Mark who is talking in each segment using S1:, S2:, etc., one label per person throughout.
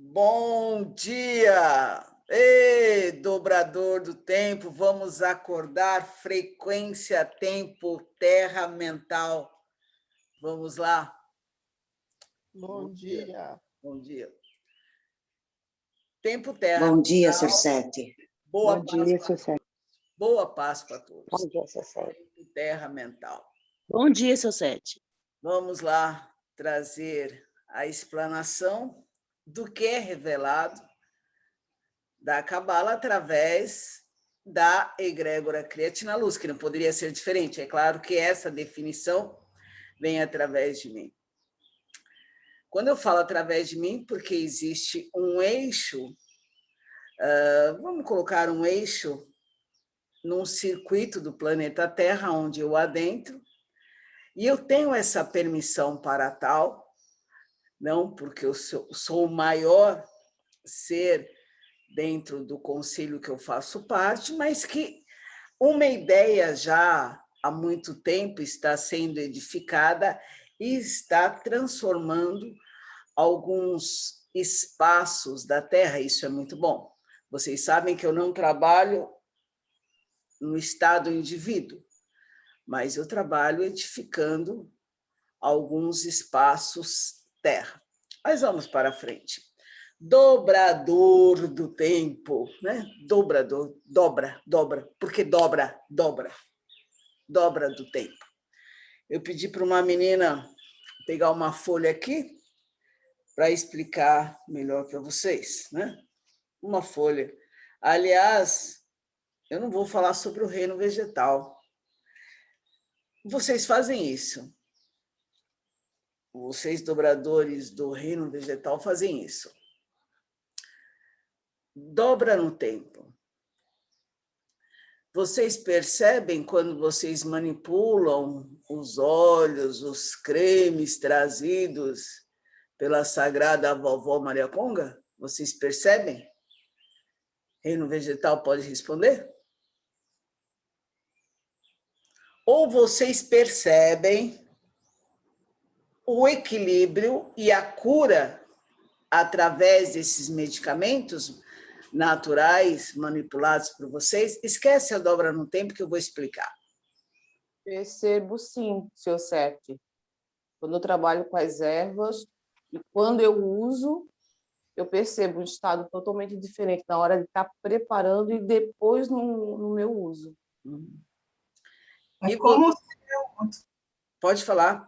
S1: Bom dia! Ei, dobrador do tempo, vamos acordar frequência, tempo, terra mental. Vamos lá?
S2: Bom dia.
S1: Bom dia. Tempo, terra
S3: Bom dia,
S1: mental.
S3: Sr. Sete.
S1: Boa
S3: Bom dia,
S1: Páscoa.
S3: Sr. Sete.
S1: Boa Páscoa a todos.
S3: Bom dia, Sr. Sete.
S1: Tempo, terra mental.
S4: Bom dia, Sr. Sete.
S1: Vamos lá trazer a explanação do que é revelado da Cabala através da egrégora Creatina Luz, que não poderia ser diferente. É claro que essa definição vem através de mim. Quando eu falo através de mim, porque existe um eixo, vamos colocar um eixo num circuito do planeta Terra, onde eu adentro, e eu tenho essa permissão para tal, não porque eu sou o maior ser dentro do conselho que eu faço parte, mas que uma ideia já há muito tempo está sendo edificada e está transformando alguns espaços da Terra. Isso é muito bom. Vocês sabem que eu não trabalho no estado indivíduo, mas eu trabalho edificando alguns espaços Terra. Mas vamos para frente. Dobrador do tempo, né? Dobrador, dobra, porque dobra do tempo. Eu pedi para uma menina pegar uma folha aqui para explicar melhor para vocês, né? Uma folha. Aliás, eu não vou falar sobre o reino vegetal. Vocês fazem isso. Vocês, dobradores do reino vegetal, fazem isso. Dobra no tempo. Vocês percebem quando vocês manipulam os óleos, os cremes trazidos pela sagrada vovó Maria Conga? Vocês percebem? Reino vegetal pode responder? Ou vocês percebem o equilíbrio e a cura através desses medicamentos naturais manipulados por vocês? Esquece a dobra no tempo que eu vou explicar.
S2: Percebo sim, Sr. Sete. Quando eu trabalho com as ervas e quando eu uso, eu percebo um estado totalmente diferente na hora de estar preparando e depois no meu uso.
S1: E como pode falar.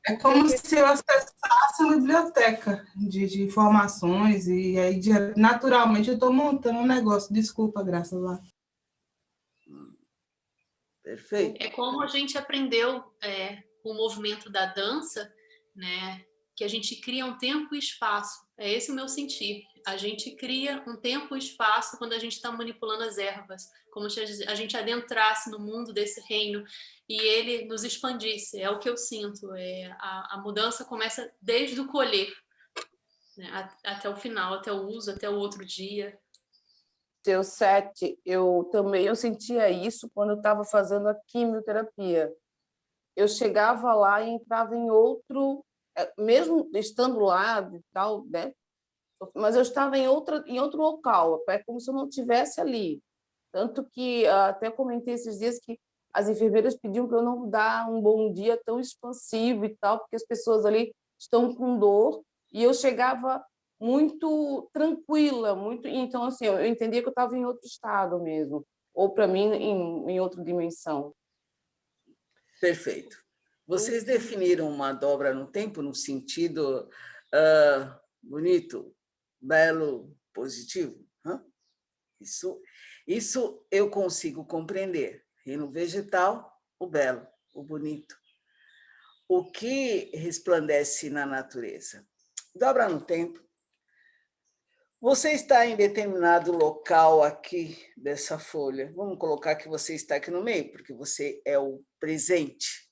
S5: É como se eu acessasse uma biblioteca de informações e aí naturalmente eu estou montando um negócio. Desculpa, Graça lá.
S1: Perfeito.
S6: É como a gente aprendeu o movimento da dança, né? Que a gente cria um tempo e espaço. É esse o meu sentir. A gente cria um tempo e espaço quando a gente está manipulando as ervas, como se a gente adentrasse no mundo desse reino e ele nos expandisse. É o que eu sinto. A mudança começa desde o colher, né, até o final, até o uso, até o outro dia.
S2: Sr. Sete, eu sentia isso quando eu estava fazendo a quimioterapia. Eu chegava lá e entrava em outro, mesmo estando lá e tal, né? Mas eu estava em outro local, é como se eu não estivesse ali. Tanto que até comentei esses dias que as enfermeiras pediam para eu não dar um bom dia tão expansivo e tal, porque as pessoas ali estão com dor, e eu chegava muito tranquila, então assim, eu entendia que eu estava em outro estado mesmo, ou para mim em outra dimensão.
S1: Perfeito. Vocês definiram uma dobra no tempo no sentido bonito, belo, positivo? Isso eu consigo compreender. Reino vegetal, o belo, o bonito. O que resplandece na natureza? Dobra no tempo. Você está em determinado local aqui dessa folha. Vamos colocar que você está aqui no meio, porque você é o presente.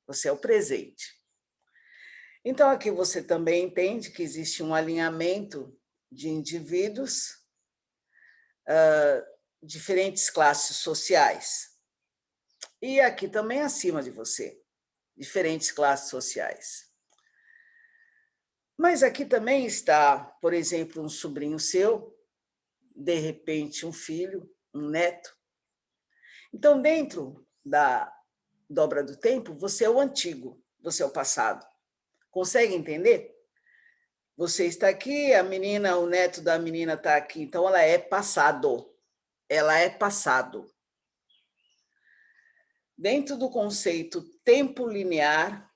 S1: Você é o presente. Então, aqui você também entende que existe um alinhamento de indivíduos, diferentes classes sociais. E aqui também acima de você, diferentes classes sociais. Mas aqui também está, por exemplo, um sobrinho seu, de repente um filho, um neto. Então, dentro da dobra do tempo, você é o antigo, você é o passado. Consegue entender? Você está aqui, a menina, o neto da menina está aqui, então ela é passado. Ela é passado. Dentro do conceito tempo linear,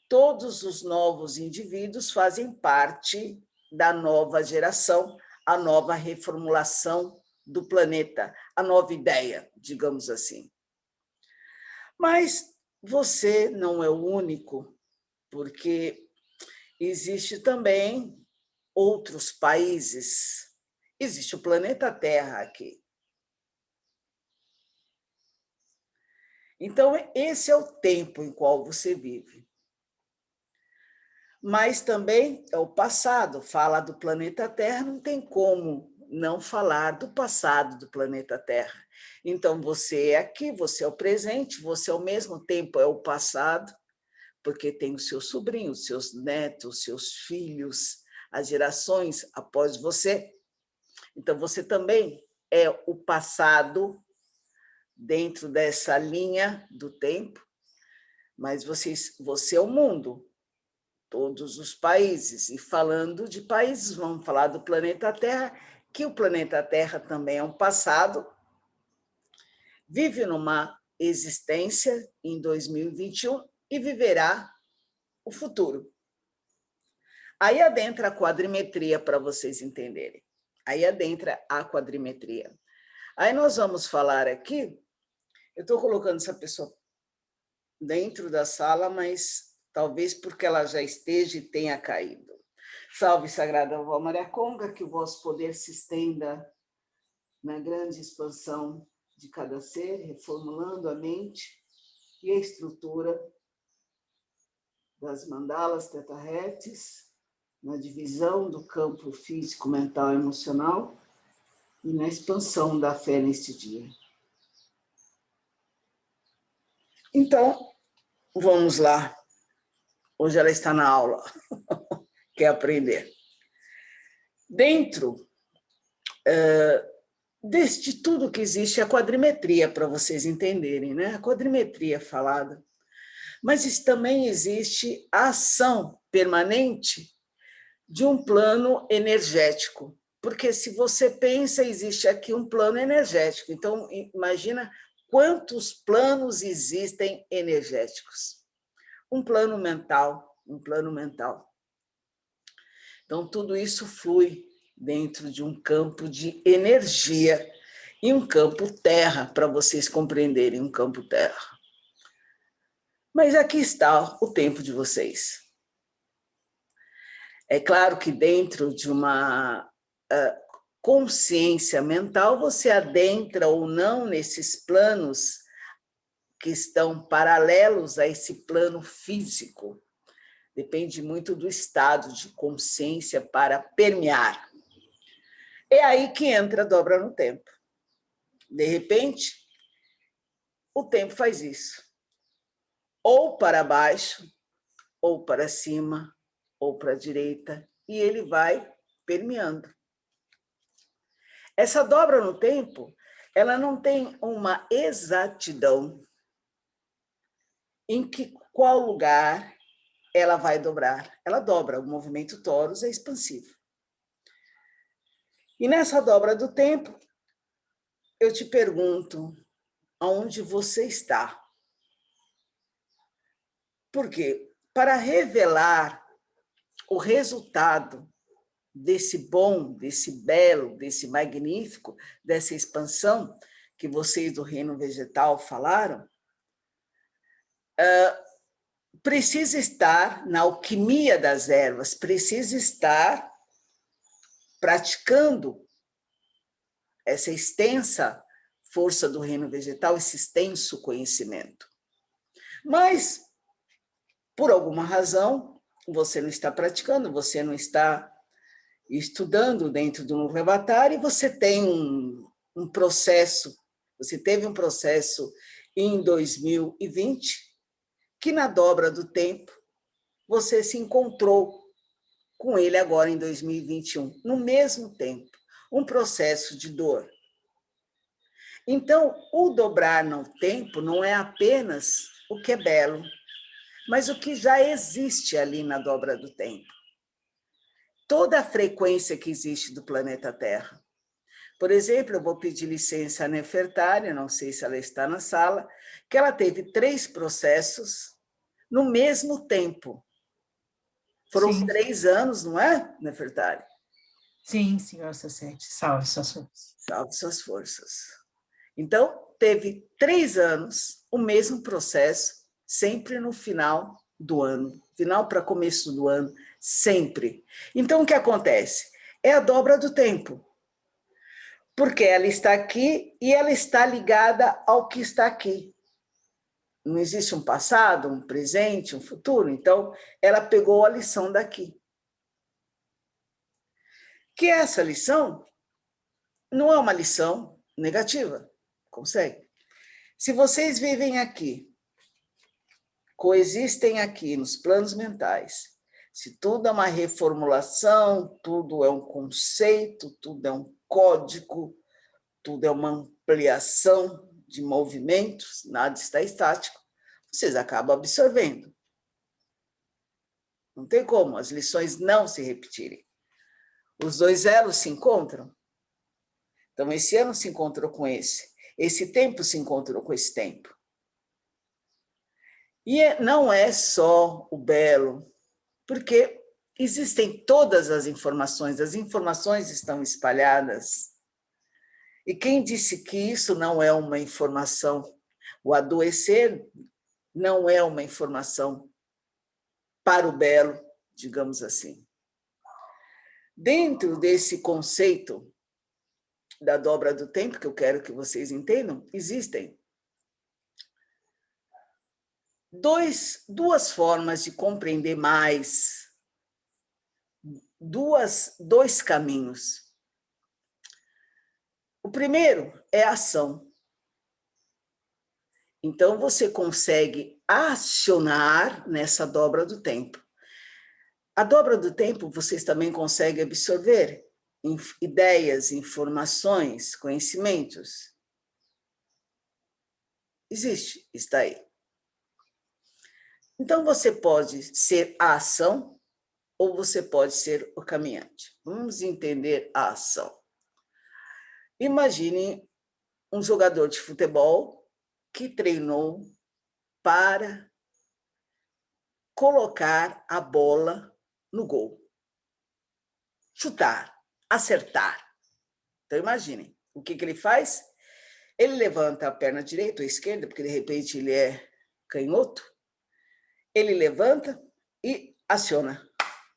S1: todos os novos indivíduos fazem parte da nova geração, a nova reformulação do planeta, a nova ideia, digamos assim. Mas você não é o único, porque existe também outros países. Existe o planeta Terra aqui. Então, esse é o tempo em qual você vive. Mas também é o passado. Fala do planeta Terra, não tem como não falar do passado do planeta Terra. Então, você é aqui, você é o presente, você ao mesmo tempo é o passado, porque tem os seus sobrinhos, seus netos, seus filhos, as gerações após você. Então, você também é o passado dentro dessa linha do tempo, mas você é o mundo, todos os países. E falando de países, vamos falar do planeta Terra, que o planeta Terra também é um passado, vive numa existência em 2021 e viverá o futuro. Aí adentra a quadrimetria, para vocês entenderem. Aí adentra a quadrimetria. Aí nós vamos falar aqui, eu estou colocando essa pessoa dentro da sala, mas talvez porque ela já esteja e tenha caído. Salve, Sagrada Avó Maria Conga, que o vosso poder se estenda na grande expansão de cada ser, reformulando a mente e a estrutura das mandalas tetraretes, na divisão do campo físico, mental e emocional e na expansão da fé neste dia. Então, vamos lá. Hoje ela está na aula, quer aprender. Dentro deste tudo que existe, a quadrimetria, para vocês entenderem, né? A quadrimetria é falada. Mas também existe a ação permanente de um plano energético. Porque se você pensa, existe aqui um plano energético. Então, imagina quantos planos existem energéticos. Um plano mental, um plano mental. Então, tudo isso flui dentro de um campo de energia e um campo terra, para vocês compreenderem um campo terra. Mas aqui está o tempo de vocês. É claro que dentro de uma consciência mental, você adentra ou não nesses planos que estão paralelos a esse plano físico. Depende muito do estado de consciência para permear. É aí que entra a dobra no tempo. De repente, o tempo faz isso. Ou para baixo, ou para cima, ou para a direita, e ele vai permeando. Essa dobra no tempo, ela não tem uma exatidão em qual lugar ela vai dobrar. Ela dobra, o movimento torus é expansivo. E nessa dobra do tempo, eu te pergunto, aonde você está? Porque para revelar o resultado desse bom, desse belo, desse magnífico, dessa expansão que vocês do reino vegetal falaram, precisa estar na alquimia das ervas, precisa estar praticando essa extensa força do reino vegetal, esse extenso conhecimento. Mas, por alguma razão, você não está praticando, você não está estudando dentro do núcleo avatar e você tem um processo, você teve um processo em 2020 que na dobra do tempo você se encontrou com ele agora em 2021, no mesmo tempo, um processo de dor. Então, o dobrar no tempo não é apenas o que é belo, mas o que já existe ali na dobra do tempo. Toda a frequência que existe do planeta Terra. Por exemplo, eu vou pedir licença à Nefertari, não sei se ela está na sala, que ela teve 3 processos no mesmo tempo. Foram
S3: Sim.
S1: 3 anos, não é, Nefertari?
S3: Sim, senhor Sacete, salve suas forças.
S1: Salve suas forças. Então, teve 3 anos, o mesmo processo, sempre no final do ano, final para começo do ano, sempre. Então, o que acontece? É a dobra do tempo. Porque ela está aqui e ela está ligada ao que está aqui. Não existe um passado, um presente, um futuro. Então, ela pegou a lição daqui. Que essa lição não é uma lição negativa. Consegue? Se vocês vivem aqui, coexistem aqui nos planos mentais, se tudo é uma reformulação, tudo é um conceito, tudo é um código, tudo é uma ampliação de movimentos, nada está estático, vocês acabam absorvendo. Não tem como as lições não se repetirem. Os 2 elos se encontram. Então, esse ano se encontrou com esse tempo se encontrou com esse tempo. E não é só o belo, porque existem todas as informações estão espalhadas. E quem disse que isso não é uma informação? O adoecer não é uma informação para o belo, digamos assim. Dentro desse conceito da dobra do tempo, que eu quero que vocês entendam, existem duas formas de compreender mais, dois caminhos. O primeiro é a ação. Então, você consegue acionar nessa dobra do tempo. A dobra do tempo, vocês também conseguem absorver ideias, informações, conhecimentos. Existe, está aí. Então, você pode ser a ação ou você pode ser o caminhante. Vamos entender a ação. Imagine um jogador de futebol que treinou para colocar a bola no gol. Chutar, acertar. Então, imaginem, o que ele faz? Ele levanta a perna direita ou esquerda, porque de repente ele é canhoto. Ele levanta e aciona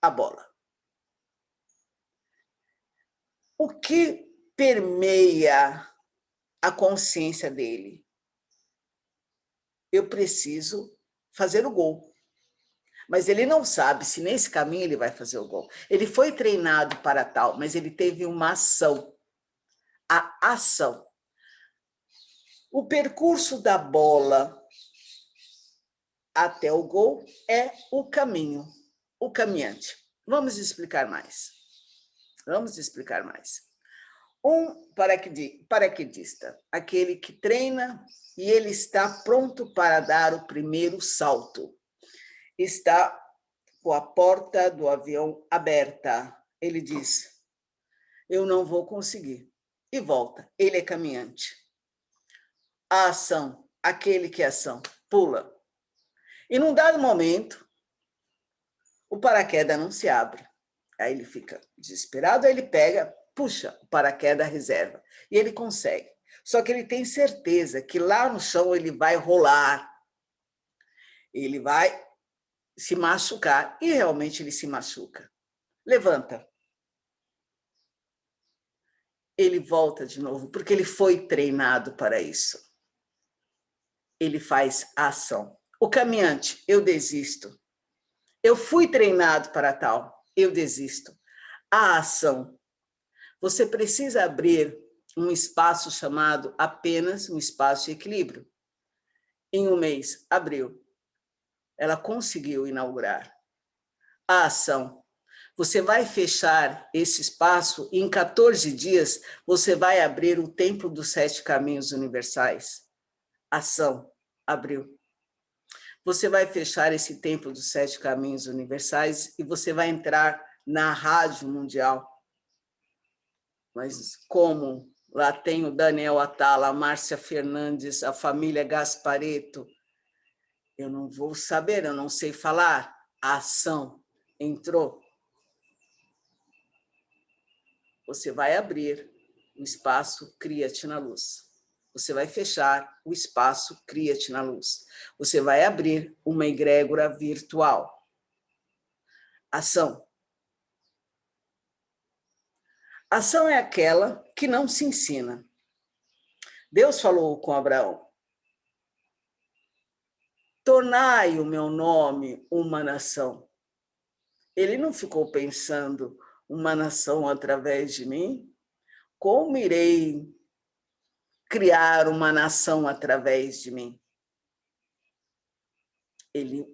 S1: a bola. O que permeia a consciência dele? Eu preciso fazer o gol. Mas ele não sabe se nesse caminho ele vai fazer o gol. Ele foi treinado para tal, mas ele teve uma ação. A ação. O percurso da bola até o gol é o caminho, o caminhante. Vamos explicar mais. Vamos explicar mais. Um paraquedista, aquele que treina e ele está pronto para dar o primeiro salto. Está com a porta do avião aberta. Ele diz, eu não vou conseguir. E volta. Ele é caminhante. A ação, aquele que é ação, pula. E num dado momento, o paraquedas não se abre. Aí ele fica desesperado, aí ele pega, puxa o paraquedas reserva. E ele consegue. Só que ele tem certeza que lá no chão ele vai rolar. Ele vai se machucar. E realmente ele se machuca. Levanta. Ele volta de novo, porque ele foi treinado para isso. Ele faz a ação. O caminhante, eu desisto. Eu fui treinado para tal, eu desisto. A ação. Você precisa abrir um espaço chamado apenas um espaço de equilíbrio. Em um mês, abriu. Ela conseguiu inaugurar. A ação. Você vai fechar esse espaço e em 14 dias você vai abrir o Templo dos 7 Caminhos Universais. Ação, abriu. Você vai fechar esse Templo dos 7 Caminhos Universais e você vai entrar na Rádio Mundial. Mas como? Lá tem o Daniel Atala, a Márcia Fernandes, a família Gaspareto. Eu não vou saber, eu não sei falar. A ação entrou. Você vai abrir o espaço Cria-te na Luz. Você vai fechar o espaço Cria-te na Luz. Você vai abrir uma egrégora virtual. Ação. Ação é aquela que não se ensina. Deus falou com Abraão: tornai o meu nome uma nação. Ele não ficou pensando, uma nação através de mim? Como irei criar uma nação através de mim? Ele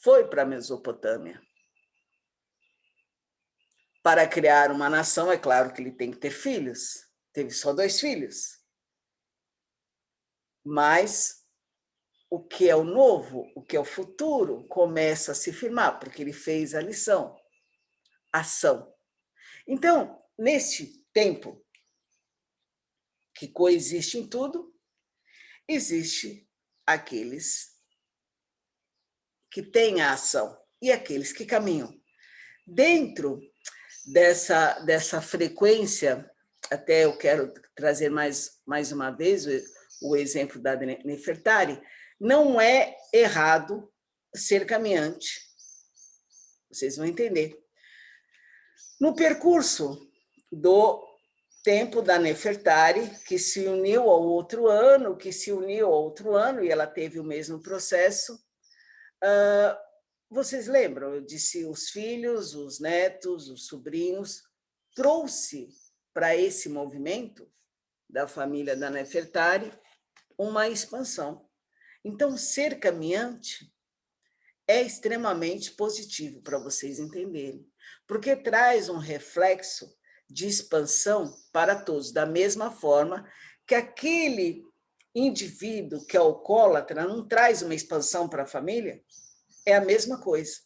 S1: foi para a Mesopotâmia. Para criar uma nação, é claro que ele tem que ter filhos. Teve só 2 filhos. Mas o que é o novo, o que é o futuro, começa a se firmar, porque ele fez a lição. Ação. Então, neste tempo que coexiste em tudo, existe aqueles que têm a ação e aqueles que caminham. Dentro dessa frequência, até eu quero trazer mais uma vez o exemplo da Nefertari, não é errado ser caminhante. Vocês vão entender. No percurso do tempo da Nefertari, que se uniu ao outro ano, e ela teve o mesmo processo, vocês lembram? Eu disse os filhos, os netos, os sobrinhos, trouxe para esse movimento da família da Nefertari uma expansão. Então, ser caminhante é extremamente positivo para vocês entenderem, porque traz um reflexo de expansão para todos, da mesma forma que aquele indivíduo que é alcoólatra não traz uma expansão para a família, é a mesma coisa.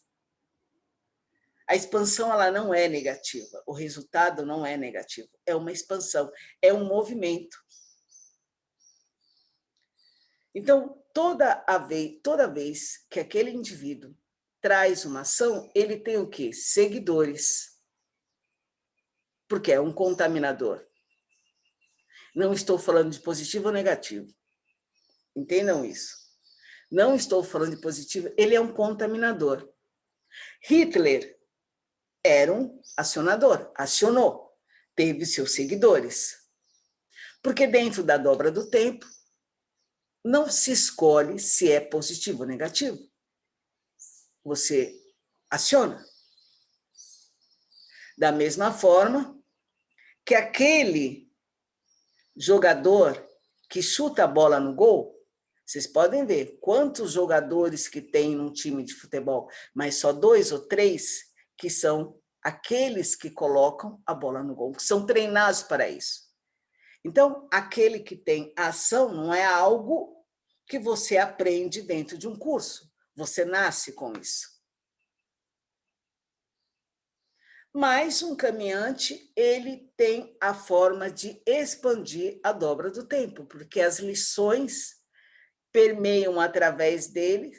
S1: A expansão ela não é negativa, o resultado não é negativo, é uma expansão, é um movimento. Então, toda vez que aquele indivíduo traz uma ação, ele tem o quê? Seguidores. Porque é um contaminador. Não estou falando de positivo ou negativo. Entendam isso. Não estou falando de positivo, ele é um contaminador. Hitler era um acionador, acionou, teve seus seguidores. Porque dentro da dobra do tempo, não se escolhe se é positivo ou negativo. Você aciona. Da mesma forma que aquele jogador que chuta a bola no gol, vocês podem ver quantos jogadores que tem num time de futebol, mas só 2 ou 3 que são aqueles que colocam a bola no gol, que são treinados para isso. Então, aquele que tem ação não é algo que você aprende dentro de um curso, você nasce com isso. Mas um caminhante, ele tem a forma de expandir a dobra do tempo, porque as lições permeiam através dele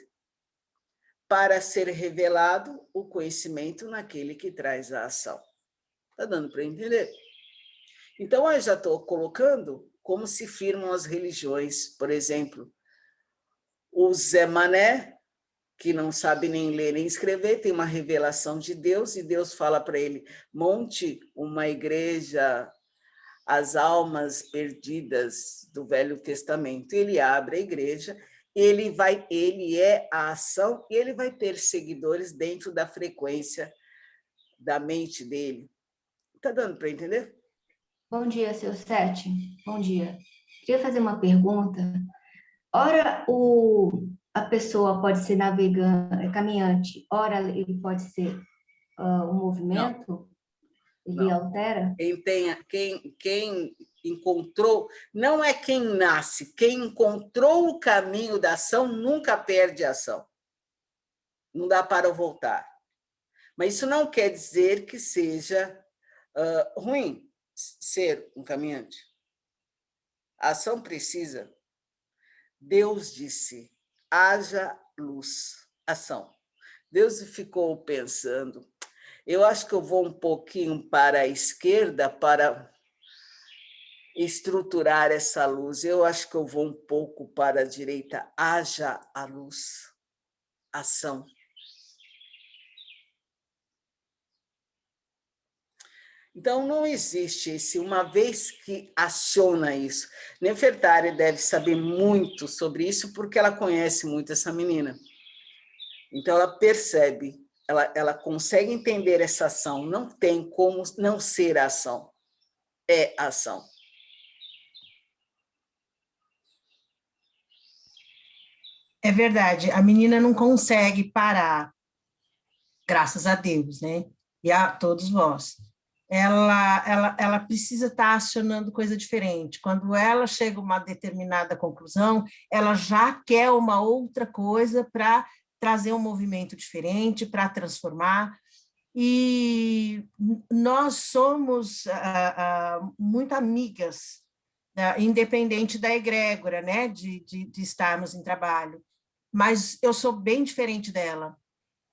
S1: para ser revelado o conhecimento naquele que traz a ação. Está dando para entender? Então, eu já estou colocando como se firmam as religiões. Por exemplo, o Zé Mané, que não sabe nem ler nem escrever, tem uma revelação de Deus, e Deus fala para ele, monte uma igreja às almas perdidas do Velho Testamento. Ele abre a igreja, ele é a ação, e ele vai ter seguidores dentro da frequência da mente dele. Está dando para entender?
S7: Bom dia, seu Sete. Bom dia. Queria fazer uma pergunta. Ora, a pessoa pode ser navegante, caminhante, ora ele pode ser o movimento? Ele
S1: Não.
S7: altera?
S1: Quem encontrou, não é quem nasce, quem encontrou o caminho da ação nunca perde a ação. Não dá para voltar. Mas isso não quer dizer que seja ruim ser um caminhante. A ação precisa. Deus disse, haja luz, ação. Deus ficou pensando, eu acho que eu vou um pouquinho para a esquerda para estruturar essa luz. Eu acho que eu vou um pouco para a direita. Haja a luz, ação. Então, não existe esse, uma vez que aciona isso. Nefertari deve saber muito sobre isso, porque ela conhece muito essa menina. Então, ela percebe, ela consegue entender essa ação. Não tem como não ser a ação. É a ação.
S3: É verdade, a menina não consegue parar, graças a Deus, né? E a todos nós. Ela precisa estar acionando coisa diferente. Quando ela chega a uma determinada conclusão, ela já quer uma outra coisa para trazer um movimento diferente, para transformar. E nós somos muito amigas, independente da egrégora, né, de estarmos em trabalho. Mas eu sou bem diferente dela.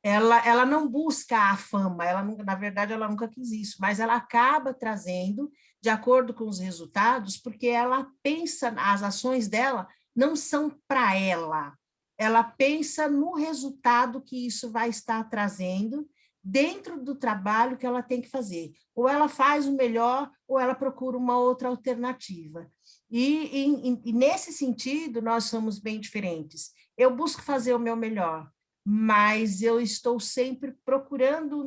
S3: Ela não busca a fama, na verdade, ela nunca quis isso, mas ela acaba trazendo, de acordo com os resultados, porque ela pensa, as ações dela não são para ela pensa no resultado que isso vai estar trazendo dentro do trabalho que ela tem que fazer. Ou ela faz o melhor, ou ela procura uma outra alternativa. E nesse sentido, nós somos bem diferentes. Eu busco fazer o meu melhor, mas eu estou sempre procurando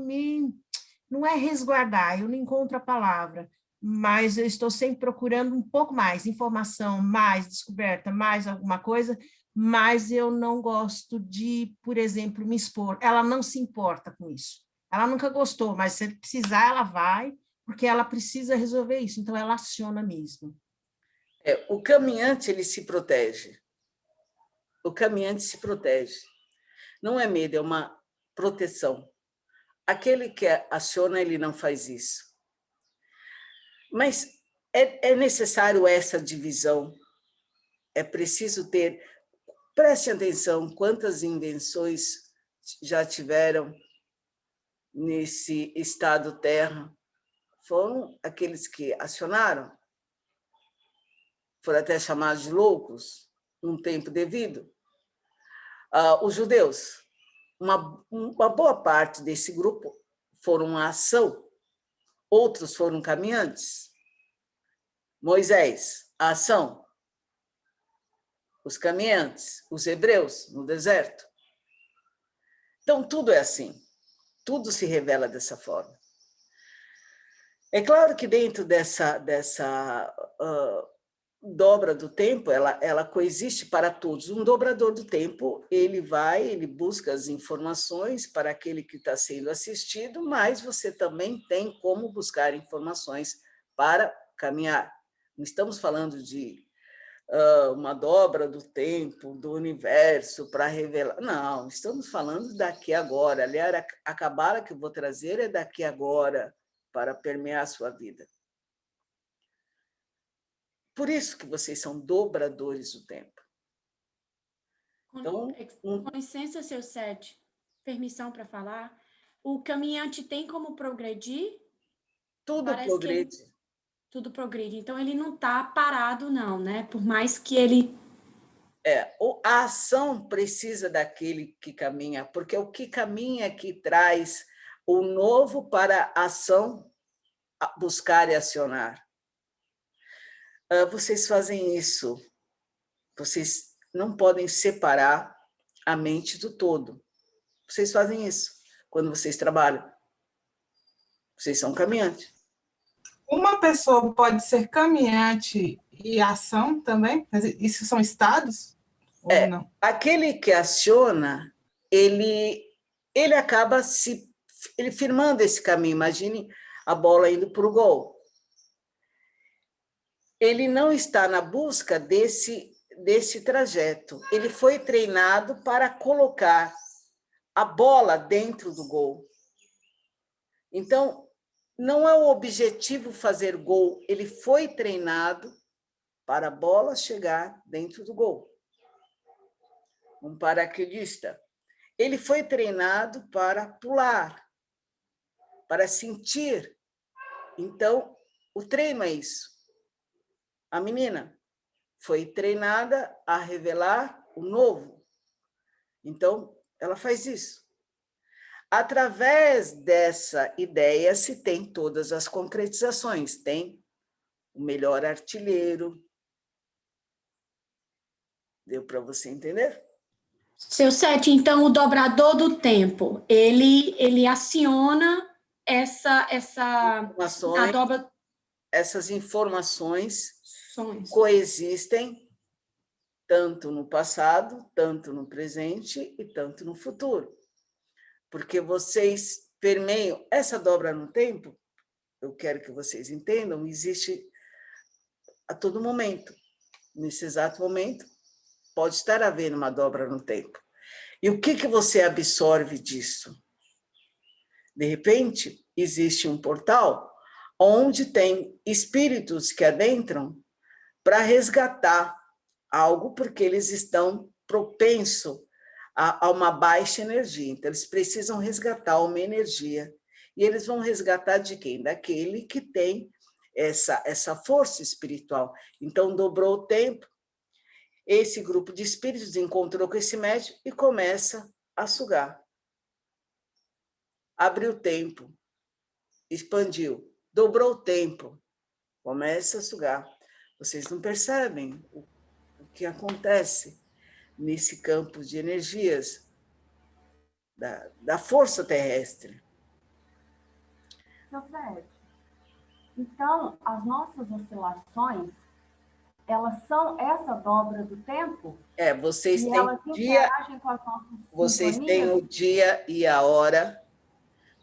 S3: não é resguardar, eu não encontro a palavra, mas eu estou sempre procurando um pouco mais informação, mais descoberta, mais alguma coisa, mas eu não gosto de, por exemplo, me expor. Ela não se importa com isso. Ela nunca gostou, mas se precisar, ela vai, porque ela precisa resolver isso, então ela aciona mesmo.
S1: O caminhante, ele se protege. O caminhante se protege. Não é medo, é uma proteção. Aquele que aciona, ele não faz isso. Mas é necessário essa divisão. É preciso ter... Preste atenção, quantas invenções já tiveram nesse estado terra. Foram aqueles que acionaram. Foram até chamados de loucos, num tempo devido. Os judeus, uma boa parte desse grupo foram a ação, outros foram caminhantes. Moisés, a ação. Os caminhantes, os hebreus no deserto. Então, tudo é assim. Tudo se revela dessa forma. É claro que dentro dessa dobra do tempo, ela coexiste para todos. Um dobrador do tempo, ele busca as informações para aquele que está sendo assistido, mas você também tem como buscar informações para caminhar. Não estamos falando de uma dobra do tempo, do universo, para revelar. Não, estamos falando daqui agora. Aliás, a cabala que eu vou trazer é daqui agora, para permear a sua vida. Por isso que vocês são dobradores do tempo.
S8: Então, com licença, seu Sete, permissão para falar. O caminhante tem como progredir?
S1: Tudo progride.
S8: Tudo progride. Então, ele não está parado, não, né? Por mais que ele...
S1: A ação precisa daquele que caminha, porque o que caminha que traz o novo para a ação buscar e acionar. Vocês fazem isso. Vocês não podem separar a mente do todo. Vocês fazem isso quando vocês trabalham. Vocês são caminhantes.
S5: Uma pessoa pode ser caminhante e ação também? Mas isso são estados? Ou não?
S1: Aquele que aciona, ele acaba se ele firmando esse caminho. Imagine a bola indo para o gol. Ele não está na busca desse trajeto. Ele foi treinado para colocar a bola dentro do gol. Então, não é o objetivo fazer gol, ele foi treinado para a bola chegar dentro do gol. Um paraquedista, ele foi treinado para pular, para sentir. Então, o treino é isso. A menina foi treinada a revelar o novo. Então, ela faz isso. Através dessa ideia se tem todas as concretizações. Tem o melhor artilheiro. Deu para você entender?
S8: Seu 7, então, o dobrador do tempo, ele aciona a dobra...
S1: Essas informações coexistem tanto no passado, tanto no presente e tanto no futuro. Porque vocês permeiam essa dobra no tempo, eu quero que vocês entendam, existe a todo momento. Nesse exato momento, pode estar havendo uma dobra no tempo. E o que você absorve disso? De repente, existe um portal onde tem espíritos que adentram para resgatar algo, porque eles estão propensos a uma baixa energia. Então, eles precisam resgatar uma energia. E eles vão resgatar de quem? Daquele que tem essa força espiritual. Então, dobrou o tempo, esse grupo de espíritos encontrou com esse médium e começa a sugar. Abriu o tempo, expandiu, dobrou o tempo, começa a sugar. Vocês não percebem o que acontece nesse campo de energias da força terrestre.
S9: Então, as nossas oscilações, elas são essa dobra do tempo?
S1: Vocês têm
S9: elas interagem com as nossas
S1: vocês
S9: sintonias?
S1: têm o dia e a hora,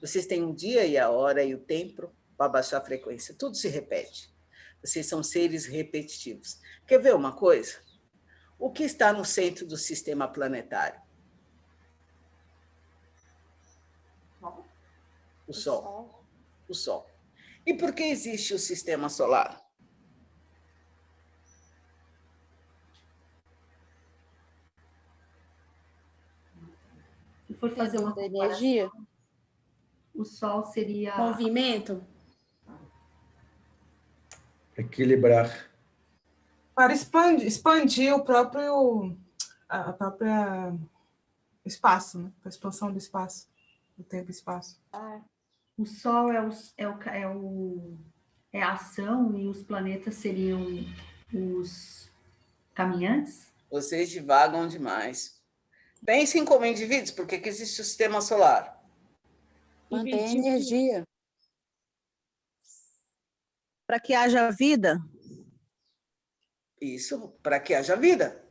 S1: vocês têm o dia e a hora e o tempo para baixar a frequência. Tudo se repete. Vocês são seres repetitivos. Quer ver uma coisa? O que está no centro do sistema planetário? O Sol. O Sol. E por que existe o sistema solar?
S9: Se for fazer uma
S10: energia,
S9: o Sol seria...
S8: Movimento?
S5: Equilibrar. Para expandir o próprio espaço, né? A expansão do espaço, do tempo e espaço.
S9: O Sol é a ação e os planetas seriam os caminhantes?
S1: Vocês divagam demais. Pensem como indivíduos, por que existe o sistema solar?
S10: mantém energia.
S11: Para que haja vida?
S1: Isso, para que haja vida.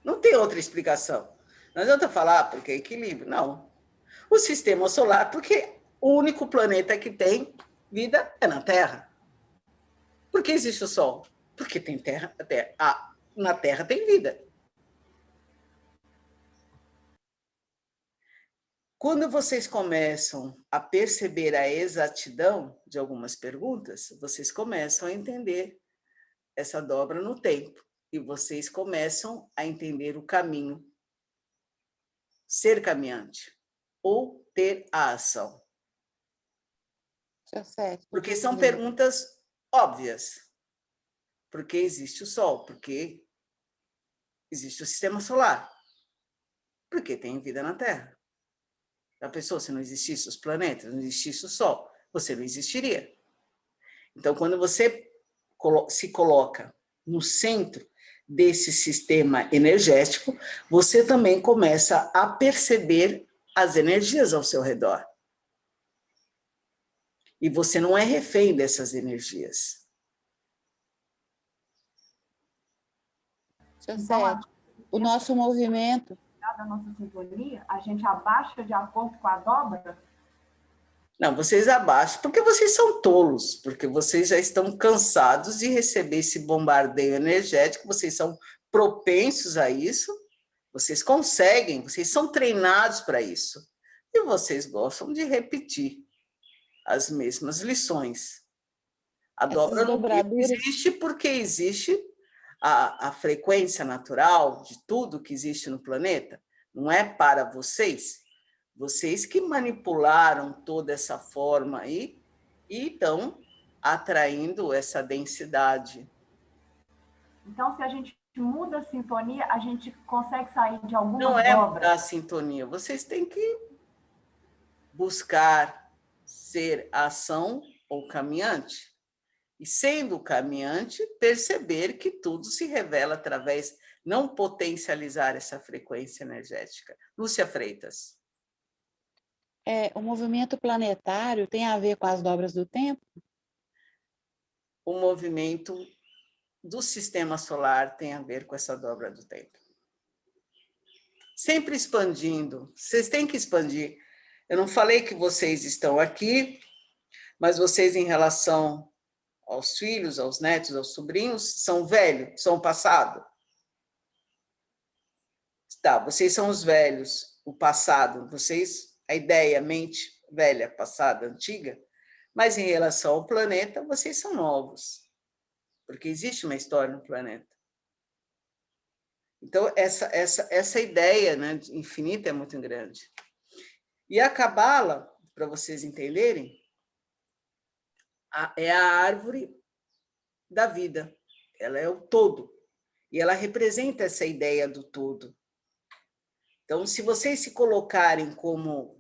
S1: Não tem outra explicação. Não adianta falar porque é equilíbrio, não. O sistema solar, porque o único planeta que tem vida é na Terra. Por que existe o Sol? Porque tem terra, na Terra tem vida. Quando vocês começam a perceber a exatidão de algumas perguntas, vocês começam a entender essa dobra no tempo e vocês começam a entender o caminho. Ser caminhante ou ter a ação. Porque são perguntas óbvias. Por que existe o Sol? Porque existe o sistema solar. Porque tem vida na Terra. A pessoa, se não existisse os planetas, não existisse o Sol, você não existiria. Então, quando você se coloca no centro desse sistema energético, você também começa a perceber as energias ao seu redor. E você não é refém dessas energias.
S10: Certo. O nosso movimento
S9: da nossa sintonia, a gente abaixa de acordo com a dobra?
S1: Não, vocês abaixam, porque vocês são tolos, porque vocês já estão cansados de receber esse bombardeio energético, vocês são propensos a isso, vocês conseguem, vocês são treinados para isso, e vocês gostam de repetir as mesmas lições. A dobra no tempo existe porque existe a frequência natural de tudo que existe no planeta, não é para vocês. Vocês que manipularam toda essa forma aí e estão atraindo essa densidade.
S9: Então, se a gente muda a sintonia, a gente consegue sair de alguma dobra?
S1: Não é mudar a sintonia, vocês têm que buscar ser ação ou caminhante. E sendo caminhante, perceber que tudo se revela através, não potencializar essa frequência energética. Lúcia Freitas.
S10: O movimento planetário tem a ver com as dobras do tempo?
S1: O movimento do sistema solar tem a ver com essa dobra do tempo. Sempre expandindo. Vocês têm que expandir. Eu não falei que vocês estão aqui, mas vocês, em relação aos filhos, aos netos, aos sobrinhos, são velhos, são o passado. Tá, vocês são os velhos, o passado, vocês... a ideia, a mente velha, passada, antiga, mas em relação ao planeta, vocês são novos, porque existe uma história no planeta. Então, essa ideia, né, infinita é muito grande. E a Cabala, para vocês entenderem, é a árvore da vida, ela é o todo, e ela representa essa ideia do todo. Então, se vocês se colocarem como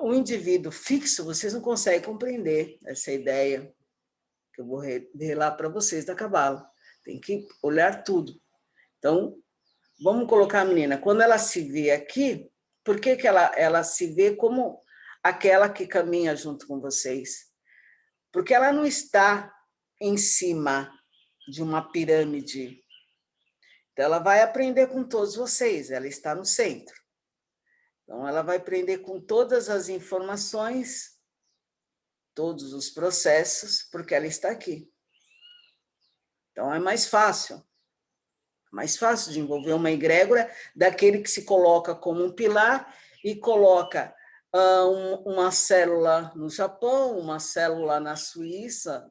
S1: um indivíduo fixo, vocês não conseguem compreender essa ideia que eu vou relar para vocês da Cabala. Tem que olhar tudo. Então, vamos colocar a menina. Quando ela se vê aqui, por que ela se vê como aquela que caminha junto com vocês? Porque ela não está em cima de uma pirâmide. Então, ela vai aprender com todos vocês, ela está no centro. Então, ela vai aprender com todas as informações, todos os processos, porque ela está aqui. Então, é mais fácil de envolver uma egrégora daquele que se coloca como um pilar e coloca uma célula no Japão, uma célula na Suíça.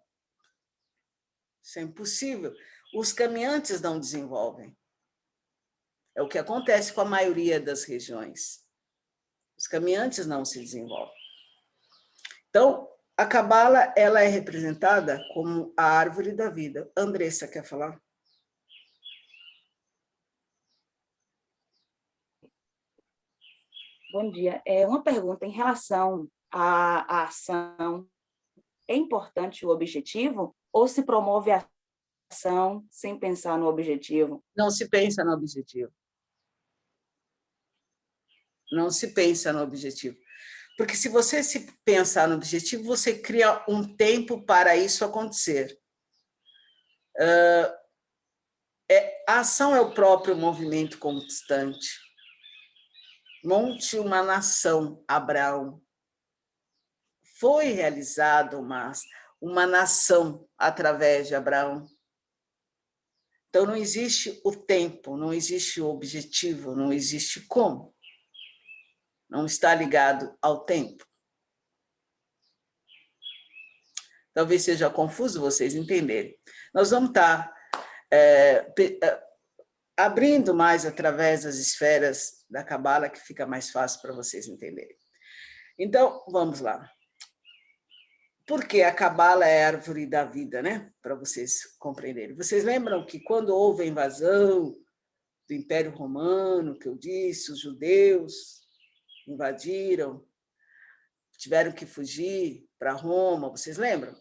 S1: Isso é impossível. Os caminhantes não desenvolvem. É o que acontece com a maioria das regiões. Os caminhantes não se desenvolvem. Então, a Cabala, ela é representada como a árvore da vida. Andressa, quer falar?
S12: Bom dia. Uma pergunta em relação à ação. É importante o objetivo ou se promove a ação sem pensar no objetivo?
S1: Não se pensa no objetivo. Não se pensa no objetivo. Porque se você se pensar no objetivo, você cria um tempo para isso acontecer. A ação é o próprio movimento constante. Monte uma nação, Abraão. Foi realizada uma nação através de Abraão. Então, não existe o tempo, não existe o objetivo, não existe como. Não está ligado ao tempo. Talvez seja confuso vocês entenderem. Nós vamos estar abrindo mais através das esferas da Cabala, que fica mais fácil para vocês entenderem. Então, vamos lá. Por que a Cabala é a árvore da vida, né? Para vocês compreenderem. Vocês lembram que quando houve a invasão do Império Romano, que eu disse, os judeus invadiram, tiveram que fugir para Roma, vocês lembram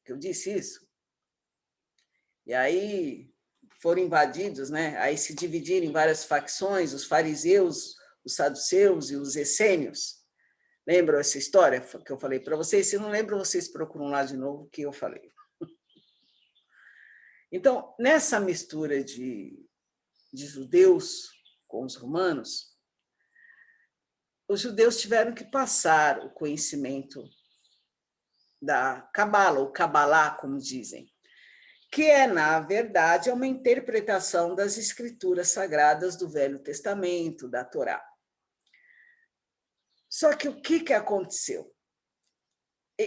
S1: que eu disse isso? E aí foram invadidos, né? Aí se dividiram em várias facções, os fariseus, os saduceus e os essênios. Lembram essa história que eu falei para vocês? Se não lembram, vocês procuram lá de novo o que eu falei. Então, nessa mistura de judeus com os romanos, os judeus tiveram que passar o conhecimento da Cabala, ou Cabalá, como dizem, que é, na verdade, uma interpretação das escrituras sagradas do Velho Testamento, da Torá. Só que o que aconteceu?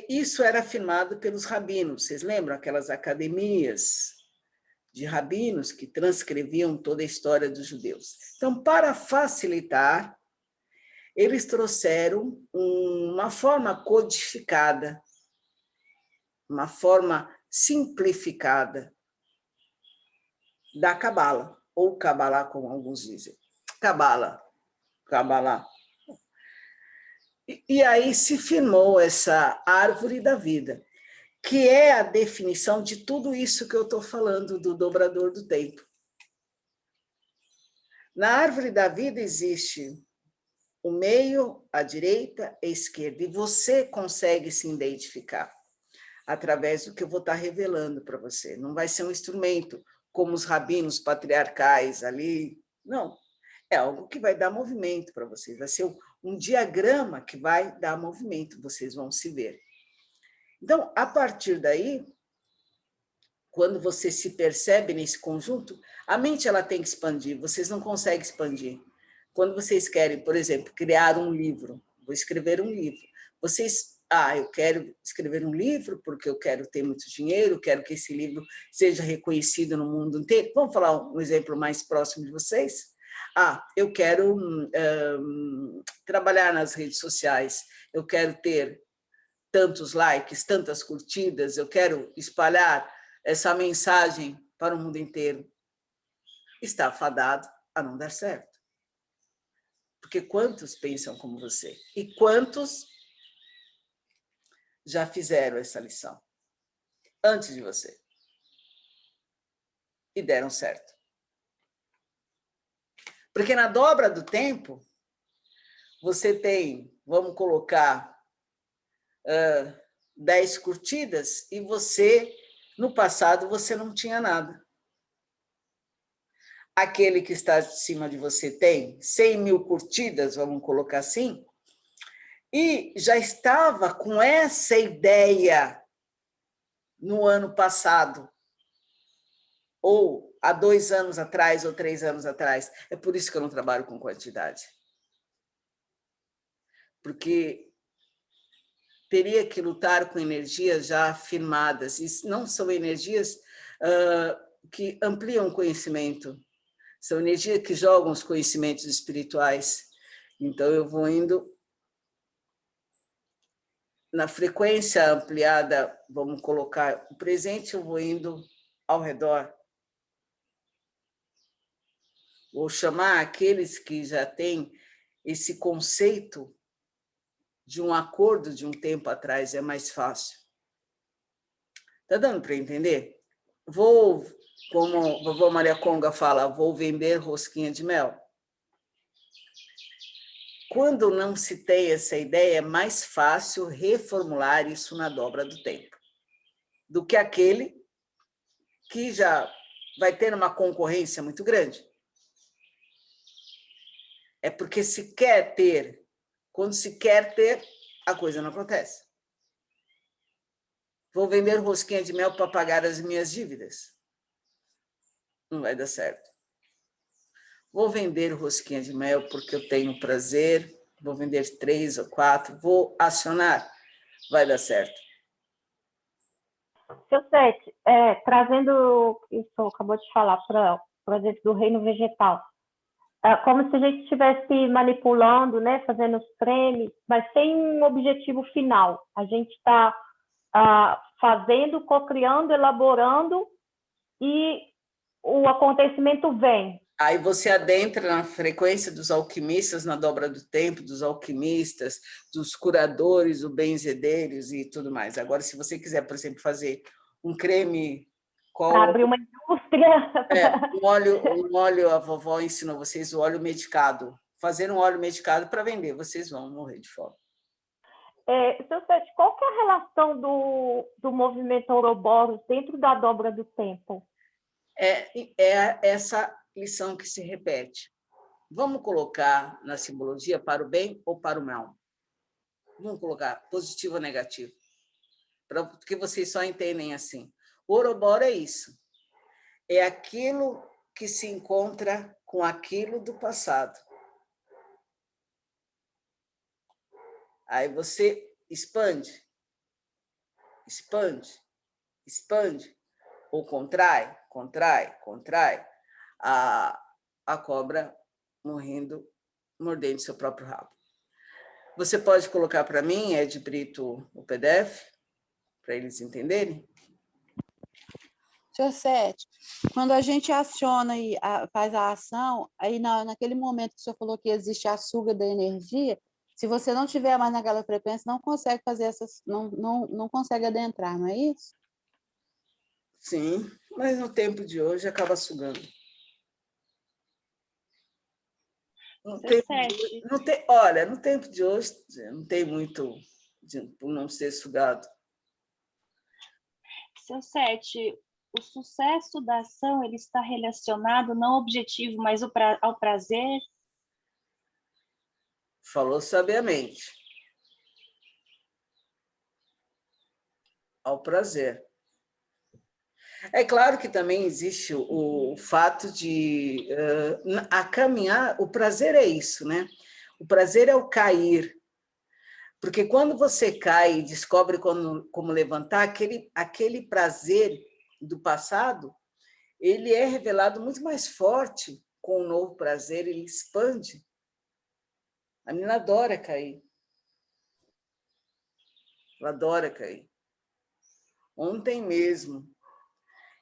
S1: Isso era afirmado pelos rabinos. Vocês lembram aquelas academias de rabinos que transcreviam toda a história dos judeus? Então, para facilitar, eles trouxeram uma forma codificada, uma forma simplificada da Cabala, ou Cabalá, como alguns dizem. Cabala. E aí se firmou essa árvore da vida, que é a definição de tudo isso que eu estou falando do dobrador do tempo. Na árvore da vida existe o meio, a direita e a esquerda, e você consegue se identificar através do que eu vou estar revelando para você. Não vai ser um instrumento como os rabinos patriarcais ali, não. É algo que vai dar movimento para vocês, vai ser um diagrama que vai dar movimento, vocês vão se ver. Então, a partir daí, quando você se percebe nesse conjunto, a mente ela tem que expandir, vocês não conseguem expandir. Quando vocês querem, por exemplo, criar um livro, vou escrever um livro, vocês, eu quero escrever um livro porque eu quero ter muito dinheiro, quero que esse livro seja reconhecido no mundo inteiro. Vamos falar um exemplo mais próximo de vocês? Eu quero trabalhar nas redes sociais, eu quero ter tantos likes, tantas curtidas, eu quero espalhar essa mensagem para o mundo inteiro. Está fadado a não dar certo. Porque quantos pensam como você? E quantos já fizeram essa lição antes de você? E deram certo. Porque na dobra do tempo, você tem, vamos colocar, 10 curtidas e você, no passado, você não tinha nada. Aquele que está acima de você tem 100 mil curtidas, vamos colocar assim, e já estava com essa ideia no ano passado, ou há 2 anos atrás, ou 3 anos atrás. É por isso que eu não trabalho com quantidade. Porque teria que lutar com energias já afirmadas, e não são energias que ampliam o conhecimento, são energias que jogam os conhecimentos espirituais. Então, eu vou indo na frequência ampliada, vamos colocar o presente, eu vou indo ao redor. Vou chamar aqueles que já têm esse conceito de um acordo de um tempo atrás, é mais fácil. Está dando para entender? Vou, como a vovó Maria Conga fala, vou vender rosquinha de mel. Quando não se tem essa ideia, é mais fácil reformular isso na dobra do tempo do que aquele que já vai ter uma concorrência muito grande. É porque se quer ter, quando se quer ter, a coisa não acontece. Vou vender rosquinha de mel para pagar as minhas dívidas. Não vai dar certo. Vou vender rosquinha de mel porque eu tenho prazer, vou vender 3 ou 4, vou acionar, vai dar certo.
S13: Seu Sete, trazendo o que o senhor acabou de falar para dentro do reino vegetal, como se a gente estivesse manipulando, né, fazendo os cremes, mas sem um objetivo final. A gente está fazendo, cocriando, elaborando e o acontecimento vem.
S1: Aí você adentra na frequência dos alquimistas, na dobra do tempo, dos alquimistas, dos curadores, dos benzedeiros e tudo mais. Agora, se você quiser, por exemplo, fazer um creme...
S13: Abrir uma indústria.
S1: Um óleo, a vovó ensinou vocês o óleo medicado. Fazer um óleo medicado para vender, vocês vão morrer de fome.
S13: Seu Sete, qual que é a relação do movimento Ouroboros dentro da dobra do tempo?
S1: É essa lição que se repete. Vamos colocar na simbologia para o bem ou para o mal? Vamos colocar positivo ou negativo, porque vocês só entendem assim. Ouroboros é isso. É aquilo que se encontra com aquilo do passado. Aí você expande, expande, expande, ou contrai, contrai, contrai, a cobra morrendo, mordendo seu próprio rabo. Você pode colocar para mim, Ed Brito, o PDF, para eles entenderem?
S10: Seu Sete, quando a gente aciona e faz a ação, aí naquele momento que o senhor falou que existe a suga da energia, se você não tiver mais naquela frequência, não consegue fazer essas, não consegue adentrar, não é isso?
S1: Sim, mas no tempo de hoje acaba sugando. Olha, no tempo de hoje não tem muito por não ser sugado.
S14: Seu Sete, o sucesso da ação ele está relacionado não ao objetivo, mas ao prazer?
S1: Falou sabiamente. Ao prazer. É claro que também existe o fato de a caminhar, o prazer é isso, né? O prazer é o cair. Porque quando você cai e descobre como levantar, aquele prazer do passado, ele é revelado muito mais forte com o novo prazer, ele expande. A menina adora cair. Ela adora cair. Ontem mesmo,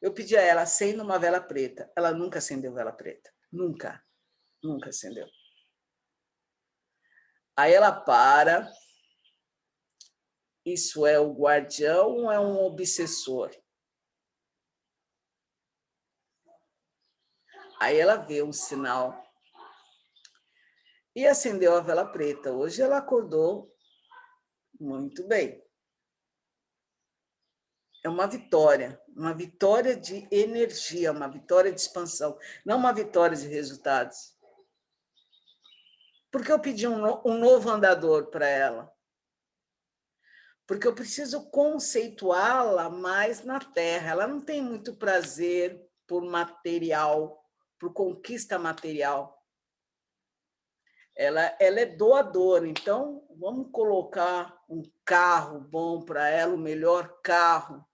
S1: eu pedi a ela, acenda uma vela preta. Ela nunca acendeu vela preta. Nunca. Nunca acendeu. Aí ela para. Isso é o guardião ou é um obsessor? Aí ela vê um sinal. E acendeu a vela preta. Hoje ela acordou muito bem. É uma vitória de energia, uma vitória de expansão, não uma vitória de resultados. Por que eu pedi um novo andador para ela? Porque eu preciso conceituá-la mais na Terra. Ela não tem muito prazer por material, por conquista material. Ela é doadora, então vamos colocar um carro bom para ela, o melhor carro.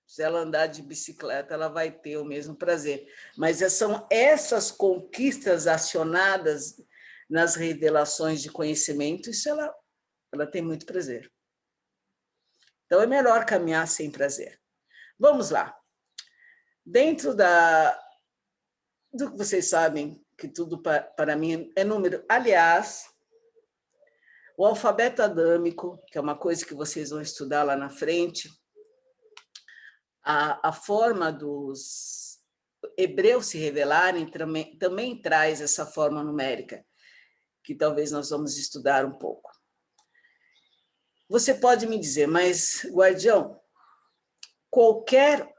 S1: Se ela andar de bicicleta, ela vai ter o mesmo prazer. Mas são essas conquistas acionadas nas revelações de conhecimento, isso ela tem muito prazer. Então, é melhor caminhar sem prazer. Vamos lá. Dentro do que vocês sabem, que tudo para mim é número. Aliás, o alfabeto adâmico, que é uma coisa que vocês vão estudar lá na frente, a forma dos hebreus se revelarem também traz essa forma numérica, que talvez nós vamos estudar um pouco. Você pode me dizer, mas, guardião, qualquer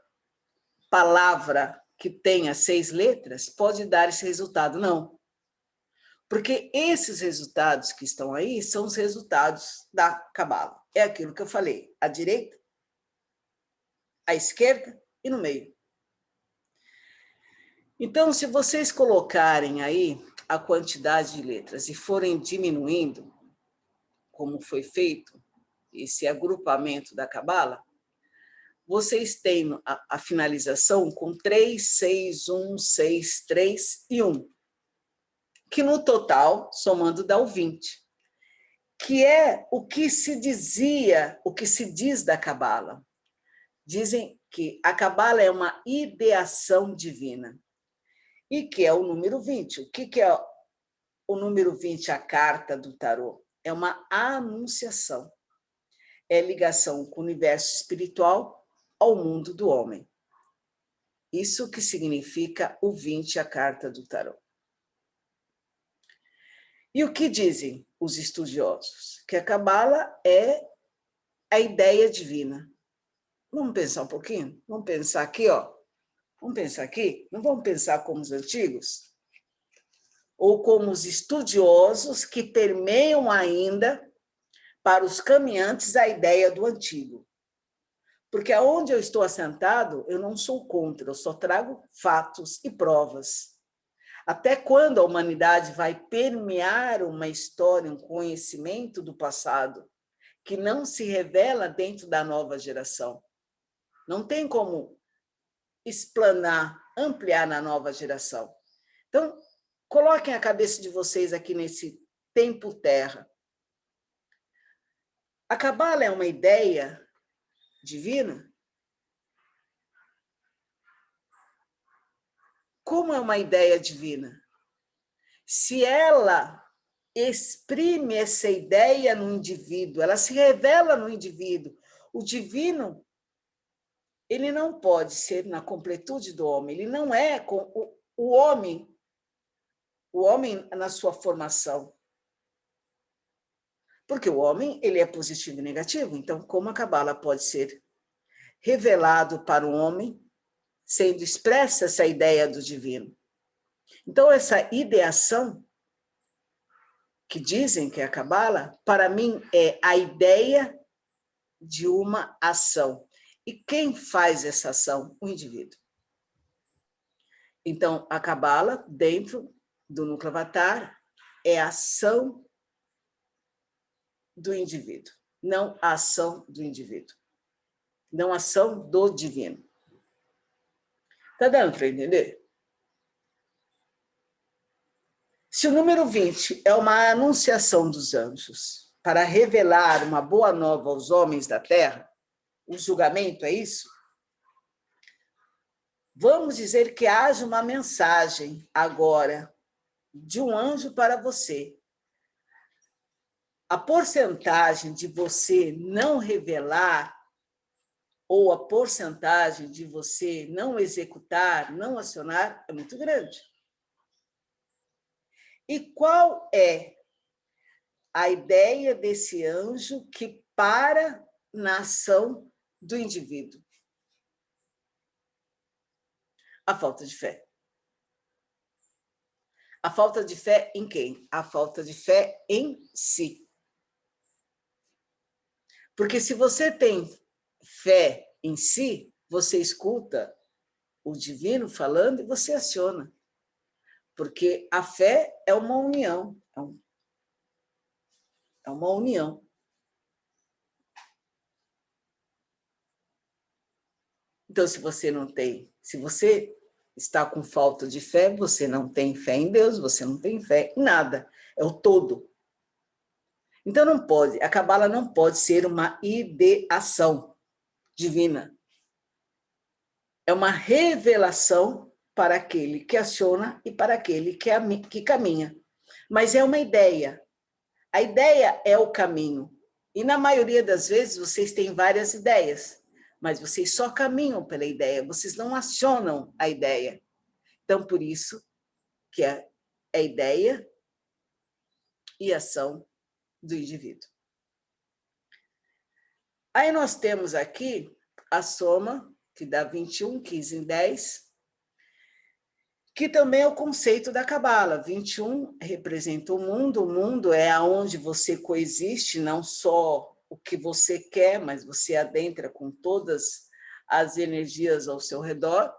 S1: palavra que tenha 6 letras pode dar esse resultado? Não. Porque esses resultados que estão aí são os resultados da Cabala. É aquilo que eu falei, à direita, à esquerda e no meio. Então, se vocês colocarem aí a quantidade de letras e forem diminuindo, como foi feito esse agrupamento da Cabala, vocês têm a finalização com 3, 6, 1, 6, 3 e 1, que no total, somando, dá o 20, que é o que se dizia, o que se diz da Cabala. Dizem que a Cabala é uma ideação divina e que é o número 20. O que é o número 20, a carta do tarô? É uma anunciação. É ligação com o universo espiritual ao mundo do homem. Isso que significa o 20, a carta do tarô. E o que dizem os estudiosos? Que a Cabala é a ideia divina. Vamos pensar um pouquinho? Vamos pensar aqui, ó. Vamos pensar aqui? Não vamos pensar como os antigos? Ou como os estudiosos que permeiam ainda para os caminhantes a ideia do antigo. Porque aonde eu estou assentado, eu não sou contra, eu só trago fatos e provas. Até quando a humanidade vai permear uma história, um conhecimento do passado, que não se revela dentro da nova geração? Não tem como explanar, ampliar na nova geração. Então, coloquem a cabeça de vocês aqui nesse tempo terra. A Cabala é uma ideia divina? Como é uma ideia divina? Se ela exprime essa ideia no indivíduo, ela se revela no indivíduo. O divino, ele não pode ser na completude do homem, ele não é o homem na sua formação. Porque o homem, ele é positivo e negativo, então como a Cabala pode ser revelado para o homem, sendo expressa essa ideia do divino? Então, essa ideação, que dizem que é a Cabala, para mim é a ideia de uma ação. E quem faz essa ação? O indivíduo. Então, a Cabala, dentro do núcleo avatar, é a ação do indivíduo, não a ação do indivíduo, não a ação do divino. Está dando para entender? Se o número 20 é uma anunciação dos anjos para revelar uma boa nova aos homens da terra, o julgamento é isso? Vamos dizer que haja uma mensagem agora de um anjo para você. A porcentagem de você não revelar ou a porcentagem de você não executar, não acionar, é muito grande. E qual é a ideia desse anjo que para na ação do indivíduo? A falta de fé. A falta de fé em quem? A falta de fé em si. Porque se você tem fé em si, você escuta o divino falando e você aciona. Porque a fé é uma união. É uma união. Então, se você não tem, se você está com falta de fé, você não tem fé em Deus, você não tem fé em nada. É o todo. Então, não pode, a Cabala não pode ser uma ideação divina. É uma revelação para aquele que aciona e para aquele que caminha. Mas é uma ideia. A ideia é o caminho. E, na maioria das vezes, vocês têm várias ideias, mas vocês só caminham pela ideia, vocês não acionam a ideia. Então, por isso que é a ideia e ação do indivíduo. Aí nós temos aqui a soma, que dá 21, 15 em 10, que também é o conceito da Cabala. 21 representa o mundo é aonde você coexiste, não só o que você quer, mas você adentra com todas as energias ao seu redor.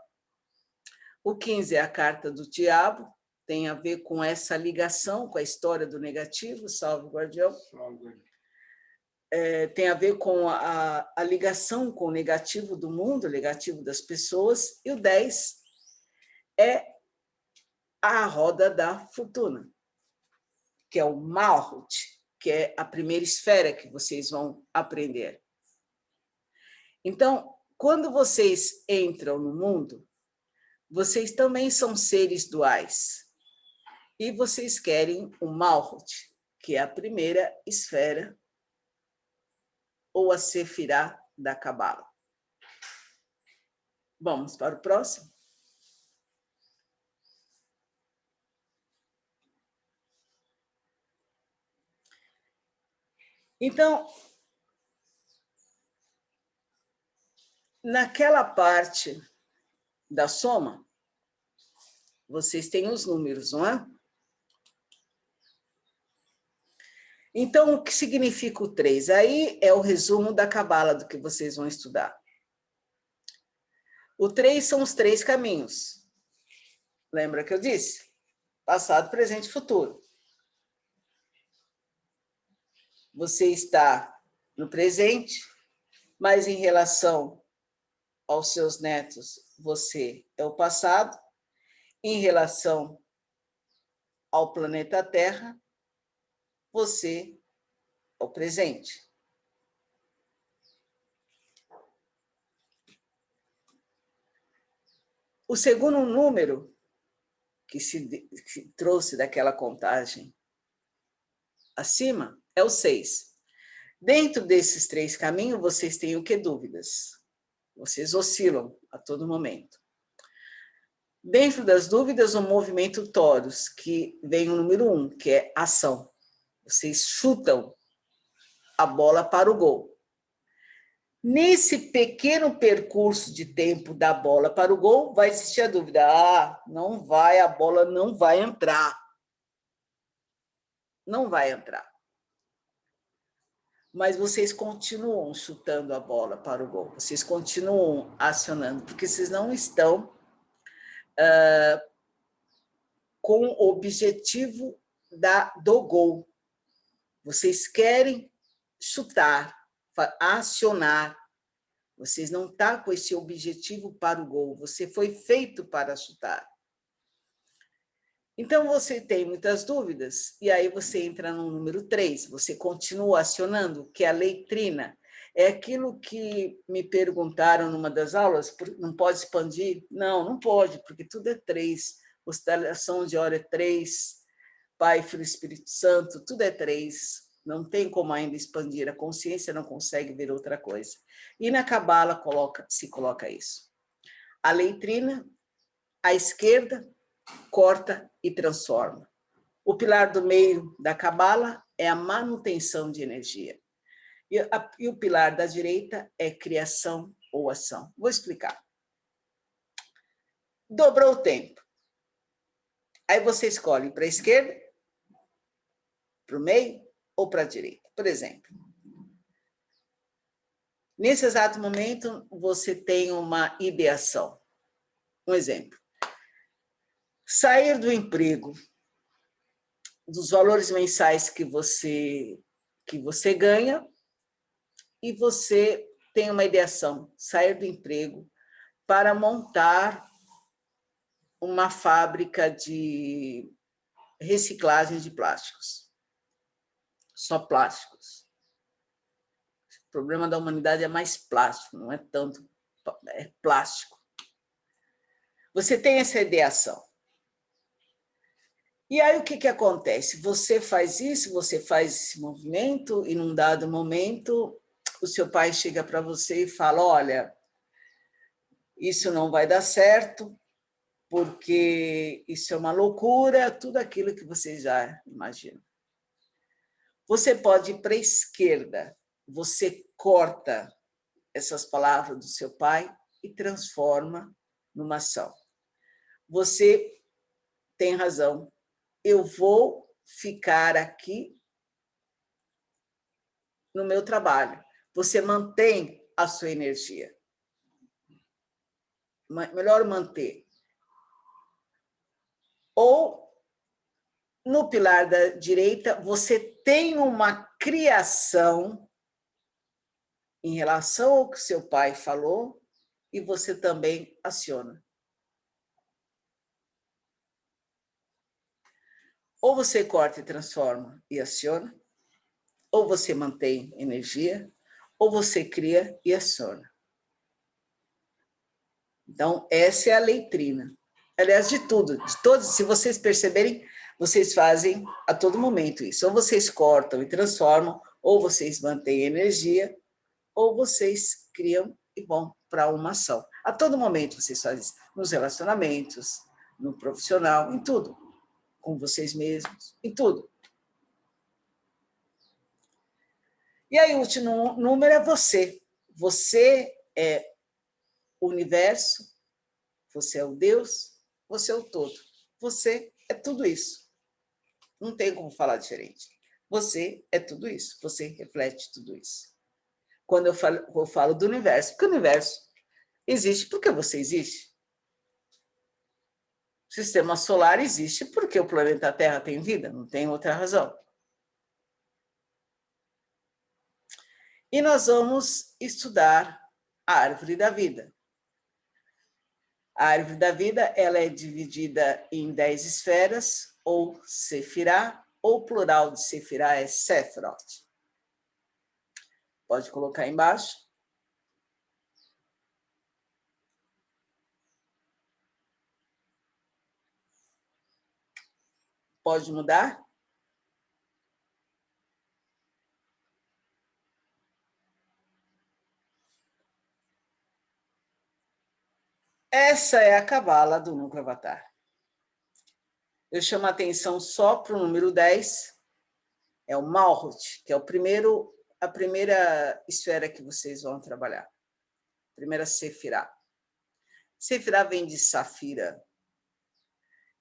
S1: O 15 é a carta do diabo, tem a ver com essa ligação com a história do negativo, salve guardião. Tem a ver com a ligação com o negativo do mundo, o negativo das pessoas. E o 10 é a roda da fortuna, que é o Malhut, que é a primeira esfera que vocês vão aprender. Então, quando vocês entram no mundo, vocês também são seres duais. E vocês querem o Malhut, que é a primeira esfera, ou a Sefirá da Cabala. Vamos para o próximo? Então, naquela parte da soma, vocês têm os números, não é? Então, o que significa o 3? Aí é o resumo da cabala do que vocês vão estudar. O 3 são os 3 caminhos. Lembra que eu disse? Passado, presente e futuro. Você está no presente, mas em relação aos seus netos, você é o passado. Em relação ao planeta Terra, você é o presente. O segundo número que se trouxe daquela contagem acima é o 6. Dentro desses 3 caminhos, vocês têm o que? Dúvidas. Vocês oscilam a todo momento. Dentro das dúvidas, o movimento Toros, que vem o número 1, que é ação. Vocês chutam a bola para o gol. Nesse pequeno percurso de tempo da bola para o gol, vai existir a dúvida. Não vai, a bola não vai entrar. Não vai entrar. Mas vocês continuam chutando a bola para o gol. Vocês continuam acionando, porque vocês não estão com o objetivo do gol. Vocês querem chutar, acionar. Vocês não estão com esse objetivo para o gol. Você foi feito para chutar. Então, você tem muitas dúvidas, e aí você entra no número 3. Você continua acionando, que é a letrina. É aquilo que me perguntaram numa das aulas, não pode expandir? Não, não pode, porque tudo é 3. Constelação de hora é 3, Pai, Filho e Espírito Santo, tudo é 3. Não tem como ainda expandir, a consciência não consegue ver outra coisa. E na Cabala se coloca isso. A letrina, à esquerda, corta e transforma. O pilar do meio da Cabala é a manutenção de energia. E o pilar da direita é criação ou ação. Vou explicar. Dobrou o tempo. Aí você escolhe para a esquerda, para o meio ou para a direita. Por exemplo, nesse exato momento, você tem uma ideação. Um exemplo. Sair do emprego, dos valores mensais que você ganha, e você tem uma ideação, sair do emprego para montar uma fábrica de reciclagem de plásticos. Só plásticos. O problema da humanidade é mais plástico, não é tanto, é plástico. Você tem essa ideação. E aí o que acontece? Você faz isso, você faz esse movimento, e num dado momento o seu pai chega para você e fala: olha, isso não vai dar certo, porque isso é uma loucura, tudo aquilo que você já imagina. Você pode ir para a esquerda, você corta essas palavras do seu pai e transforma numa ação. Você tem razão, eu vou ficar aqui no meu trabalho. Você mantém a sua energia. Melhor manter. Ou, no pilar da direita, você tem uma criação em relação ao que seu pai falou e você também aciona. Ou você corta e transforma e aciona, ou você mantém energia, ou você cria e aciona. Então, essa é a letrina. Aliás, de tudo, de todos, se vocês perceberem, vocês fazem a todo momento isso. Ou vocês cortam e transformam, ou vocês mantêm energia, ou vocês criam e vão para uma ação. A todo momento vocês fazem isso, nos relacionamentos, no profissional, em tudo. Com vocês mesmos, em tudo. E aí, o último número é você. Você é o universo, Você é o Deus, você é o todo. Você é tudo isso. Não tem como falar diferente. Você é tudo isso. Você reflete tudo isso. Quando eu falo do universo, porque o universo existe porque você existe. O sistema solar existe porque o planeta Terra tem vida, não tem outra razão. E nós vamos estudar a árvore da vida. A árvore da vida ela é dividida em 10 esferas, ou sefirá, ou o plural de sefirá é Sephiroth. Pode colocar aí embaixo. Pode mudar? Essa é a cabala do núcleo avatar. Eu chamo a atenção só para o número 10, é o Malhut, que é a primeira esfera que vocês vão trabalhar. Primeira Sefirá. Sefirá vem de Safira.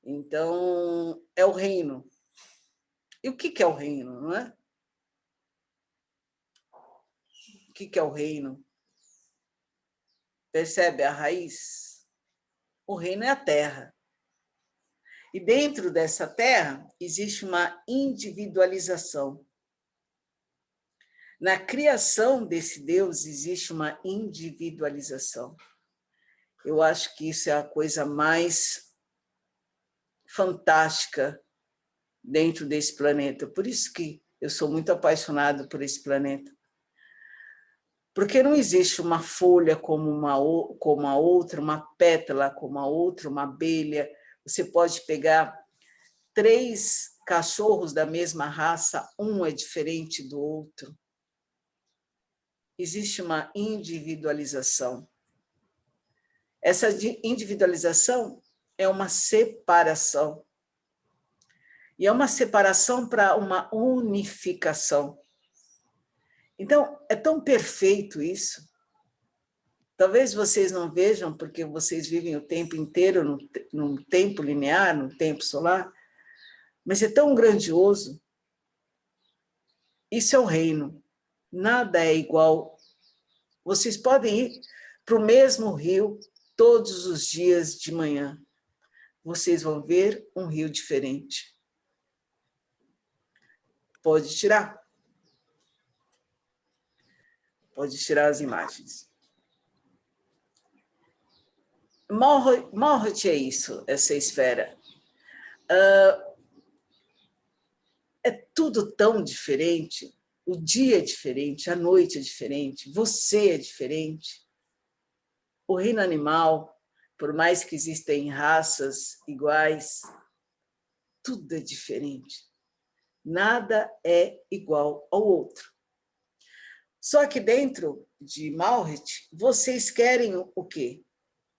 S1: Então, é o reino. E o que é o reino, não é? O que é o reino? Percebe a raiz? O reino é a terra. E dentro dessa terra existe uma individualização. Na criação desse Deus existe uma individualização. Eu acho que isso é a coisa mais fantástica dentro desse planeta. Por isso que eu sou muito apaixonado por esse planeta. Porque não existe uma folha como a outra, uma pétala como a outra, uma abelha. Você pode pegar 3 cachorros da mesma raça, um é diferente do outro. Existe uma individualização. Essa individualização é uma separação. E é uma separação para uma unificação. Então, é tão perfeito isso. Talvez vocês não vejam, porque vocês vivem o tempo inteiro num tempo linear, no tempo solar, mas é tão grandioso. Isso é o reino. Nada é igual. Vocês podem ir para o mesmo rio todos os dias de manhã. Vocês vão ver um rio diferente. Pode tirar. Pode tirar as imagens. Malhut é isso, essa esfera. É tudo tão diferente. O dia é diferente, a noite é diferente, você é diferente. O reino animal, por mais que existem raças iguais, tudo é diferente. Nada é igual ao outro. Só que dentro de Malhut, vocês querem o quê?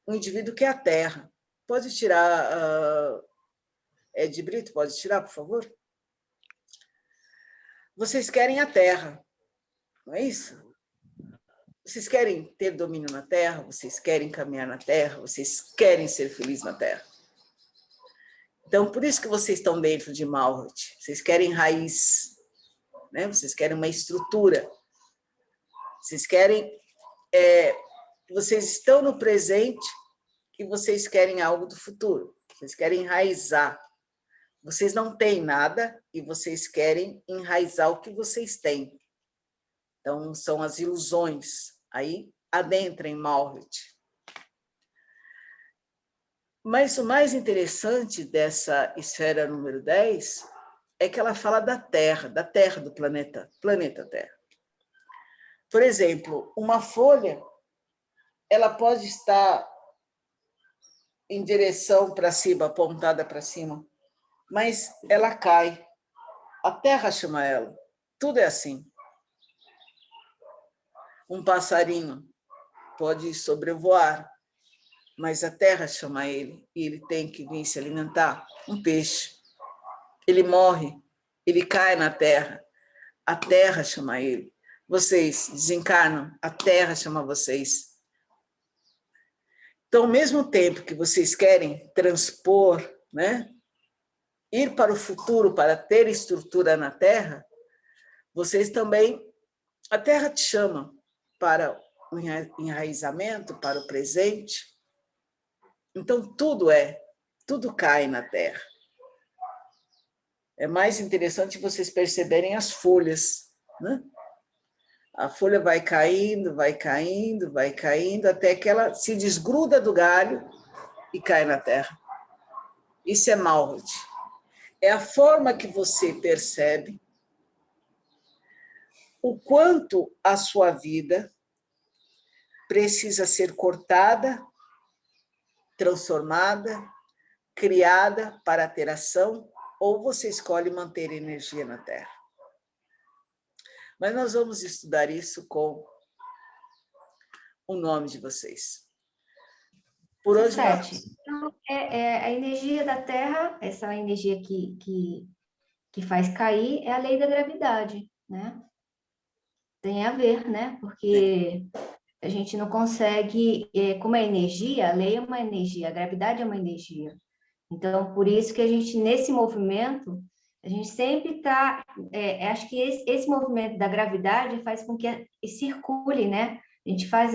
S1: Um indivíduo que é a terra. Pode tirar, Ed Brito, pode tirar, por favor? Vocês querem a terra, não é isso? Vocês querem ter domínio na terra, vocês querem caminhar na terra, vocês querem ser felizes na terra. Então, por isso que vocês estão dentro de Malhut. Vocês querem raiz, né? Vocês querem uma estrutura. Vocês querem... vocês estão no presente e vocês querem algo do futuro. Vocês querem enraizar. Vocês não têm nada e vocês querem enraizar o que vocês têm. Então, são as ilusões. Aí, adentra em Malhut. Mas o mais interessante dessa esfera número 10 é que ela fala da Terra do planeta Terra. Por exemplo, uma folha, ela pode estar em direção para cima, apontada para cima, mas ela cai. A Terra chama ela. Tudo é assim. Um passarinho pode sobrevoar, mas a terra chama ele e ele tem que vir se alimentar. Um peixe, ele morre, ele cai na terra, a terra chama ele. Vocês desencarnam, a terra chama vocês. Então, ao mesmo tempo que vocês querem transpor, né, ir para o futuro, para ter estrutura na Terra, vocês também, a Terra te chama para o enraizamento, para o presente. Então, tudo cai na Terra. É mais interessante vocês perceberem as folhas, né? A folha vai caindo, vai caindo, vai caindo, até que ela se desgruda do galho e cai na terra. Isso é Malrod. É a forma que você percebe o quanto a sua vida precisa ser cortada, transformada, criada para ter ação, ou você escolhe manter energia na Terra. Mas nós vamos estudar isso com o nome de vocês. Por hoje,
S7: então, a energia da Terra, essa energia que faz cair, é a lei da gravidade, né? Tem a ver, né? Porque a gente não consegue, como é energia, a lei é uma energia, a gravidade é uma energia. Então, por isso que a gente, nesse movimento, a gente sempre está... acho que esse movimento da gravidade faz com que circule, né? A gente faz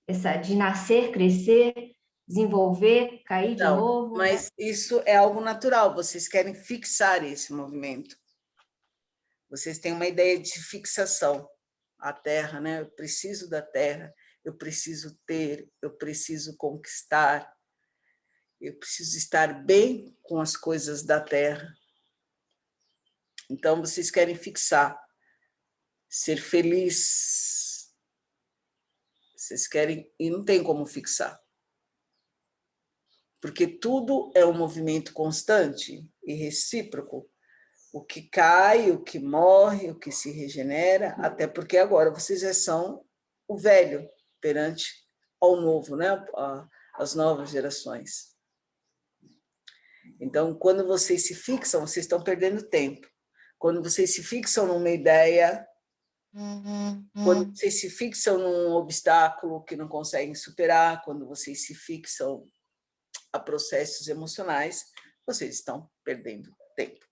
S7: essa de nascer, crescer, desenvolver, cair de novo.
S1: Mas né? Isso é algo natural, vocês querem fixar esse movimento. Vocês têm uma ideia de fixação. A Terra, né? Eu preciso da Terra, eu preciso ter, eu preciso conquistar, eu preciso estar bem com as coisas da Terra. Então, vocês querem fixar, ser feliz. Vocês querem, e não tem como fixar. Porque tudo é um movimento constante e recíproco. O que cai, o que morre, o que se regenera, até porque agora vocês já são o velho perante ao novo, né? As novas gerações. Então, quando vocês se fixam, vocês estão perdendo tempo. Quando vocês se fixam numa ideia, quando vocês se fixam num obstáculo que não conseguem superar, quando vocês se fixam a processos emocionais, vocês estão perdendo tempo.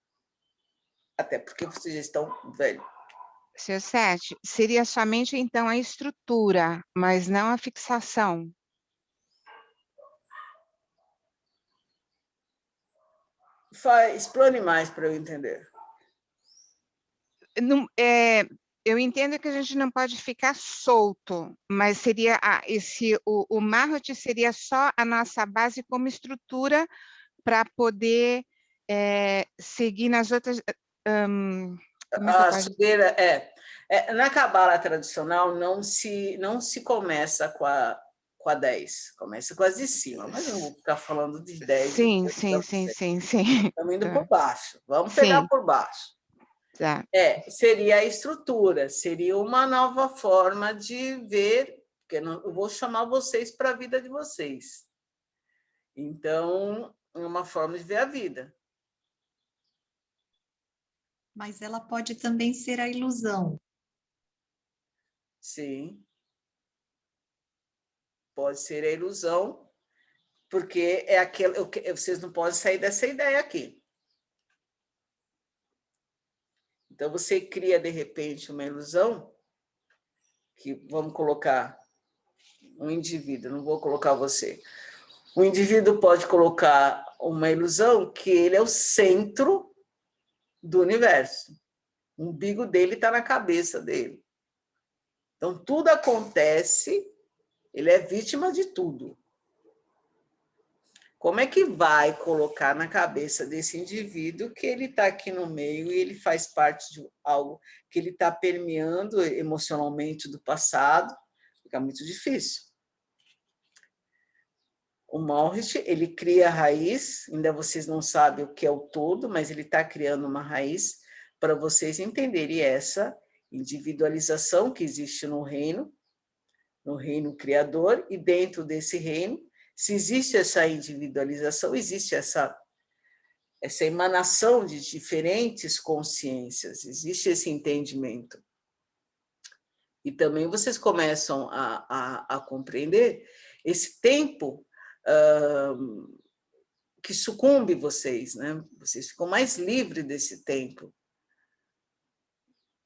S1: Até porque vocês já estão velhos.
S15: Seu Sete, seria somente, então, a estrutura, mas não a fixação.
S1: Explane mais para eu entender.
S15: Não, eu entendo que a gente não pode ficar solto, mas seria o Malrod seria só a nossa base como estrutura para poder seguir nas outras...
S1: a sugueira na cabala tradicional não se começa com a 10, começa com as de cima, mas eu não vou ficar falando de 10.
S15: Sim.
S1: Estamos indo por baixo, vamos pegar por baixo.
S15: Tá.
S1: Seria a estrutura, seria uma nova forma de ver, porque eu vou chamar vocês para a vida de vocês. Então, é uma forma de ver a vida.
S16: Mas ela pode também ser a ilusão.
S1: Sim. Pode ser a ilusão, porque é aquele, vocês não podem sair dessa ideia aqui. Então, você cria, de repente, uma ilusão, que vamos colocar um indivíduo, não vou colocar você. O indivíduo pode colocar uma ilusão que ele é o centro do universo. O umbigo dele está na cabeça dele. Então, tudo acontece, ele é vítima de tudo. Como é que vai colocar na cabeça desse indivíduo que ele está aqui no meio e ele faz parte de algo que ele está permeando emocionalmente do passado? Fica muito difícil. O Malrod, ele cria a raiz, ainda vocês não sabem o que é o todo, mas ele está criando uma raiz para vocês entenderem essa individualização que existe no reino criador, e dentro desse reino, se existe essa individualização, existe essa emanação de diferentes consciências, existe esse entendimento. E também vocês começam a compreender esse tempo que sucumbe vocês, né? Vocês ficam mais livres desse tempo.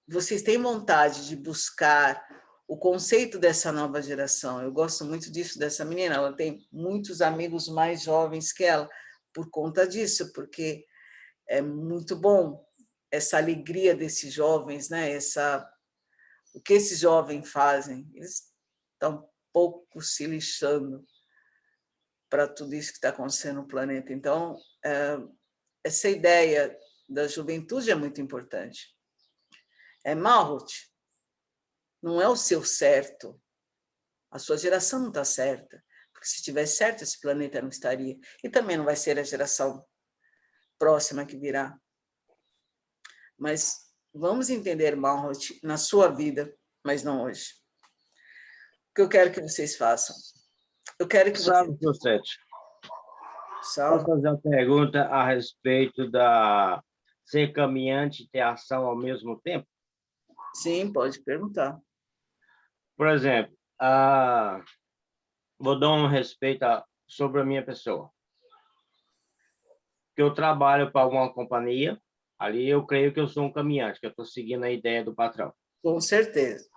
S1: Vocês têm vontade de buscar o conceito dessa nova geração. Eu gosto muito disso, dessa menina. Ela tem muitos amigos mais jovens que ela, por conta disso, porque é muito bom essa alegria desses jovens, né? O que esses jovens fazem? Eles estão um pouco se lixando para tudo isso que está acontecendo no planeta. Então, essa ideia da juventude é muito importante. Malhut, não é o seu certo. A sua geração não está certa. Porque se tivesse certo, esse planeta não estaria. E também não vai ser a geração próxima que virá. Mas vamos entender Malhut na sua vida, mas não hoje. O que eu quero que vocês façam? Eu quero que
S17: Salve, seu Sete. Posso fazer uma pergunta a respeito da ser caminhante e ter ação ao mesmo tempo?
S1: Sim, pode perguntar.
S17: Por exemplo, vou dar um respeito sobre a minha pessoa. Que eu trabalho para alguma companhia, ali eu creio que eu sou um caminhante, que eu estou seguindo a ideia do patrão.
S1: Com certeza.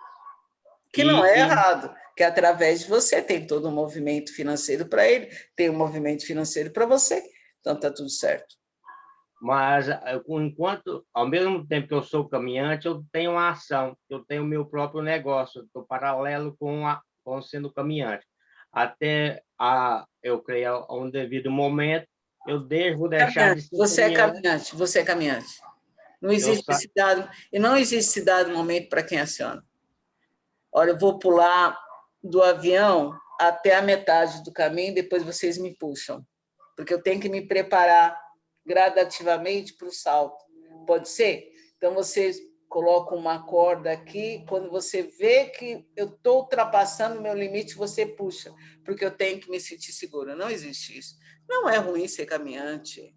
S1: Que não é errado, que através de você tem todo um movimento financeiro para ele, tem um movimento financeiro para você, então está tudo certo.
S17: Mas, enquanto, ao mesmo tempo que eu sou caminhante, eu tenho uma ação, eu tenho o meu próprio negócio, estou paralelo com sendo caminhante. Até eu creio a um devido momento, eu devo deixar de ser
S1: Você caminhante. É caminhante, você é caminhante. Não existe esse dado momento para quem aciona. Olha, eu vou pular do avião até a metade do caminho, depois vocês me puxam, porque eu tenho que me preparar gradativamente para o salto. Pode ser? Então, vocês colocam uma corda aqui, quando você vê que eu estou ultrapassando o meu limite, você puxa, porque eu tenho que me sentir segura. Não existe isso. Não é ruim ser caminhante.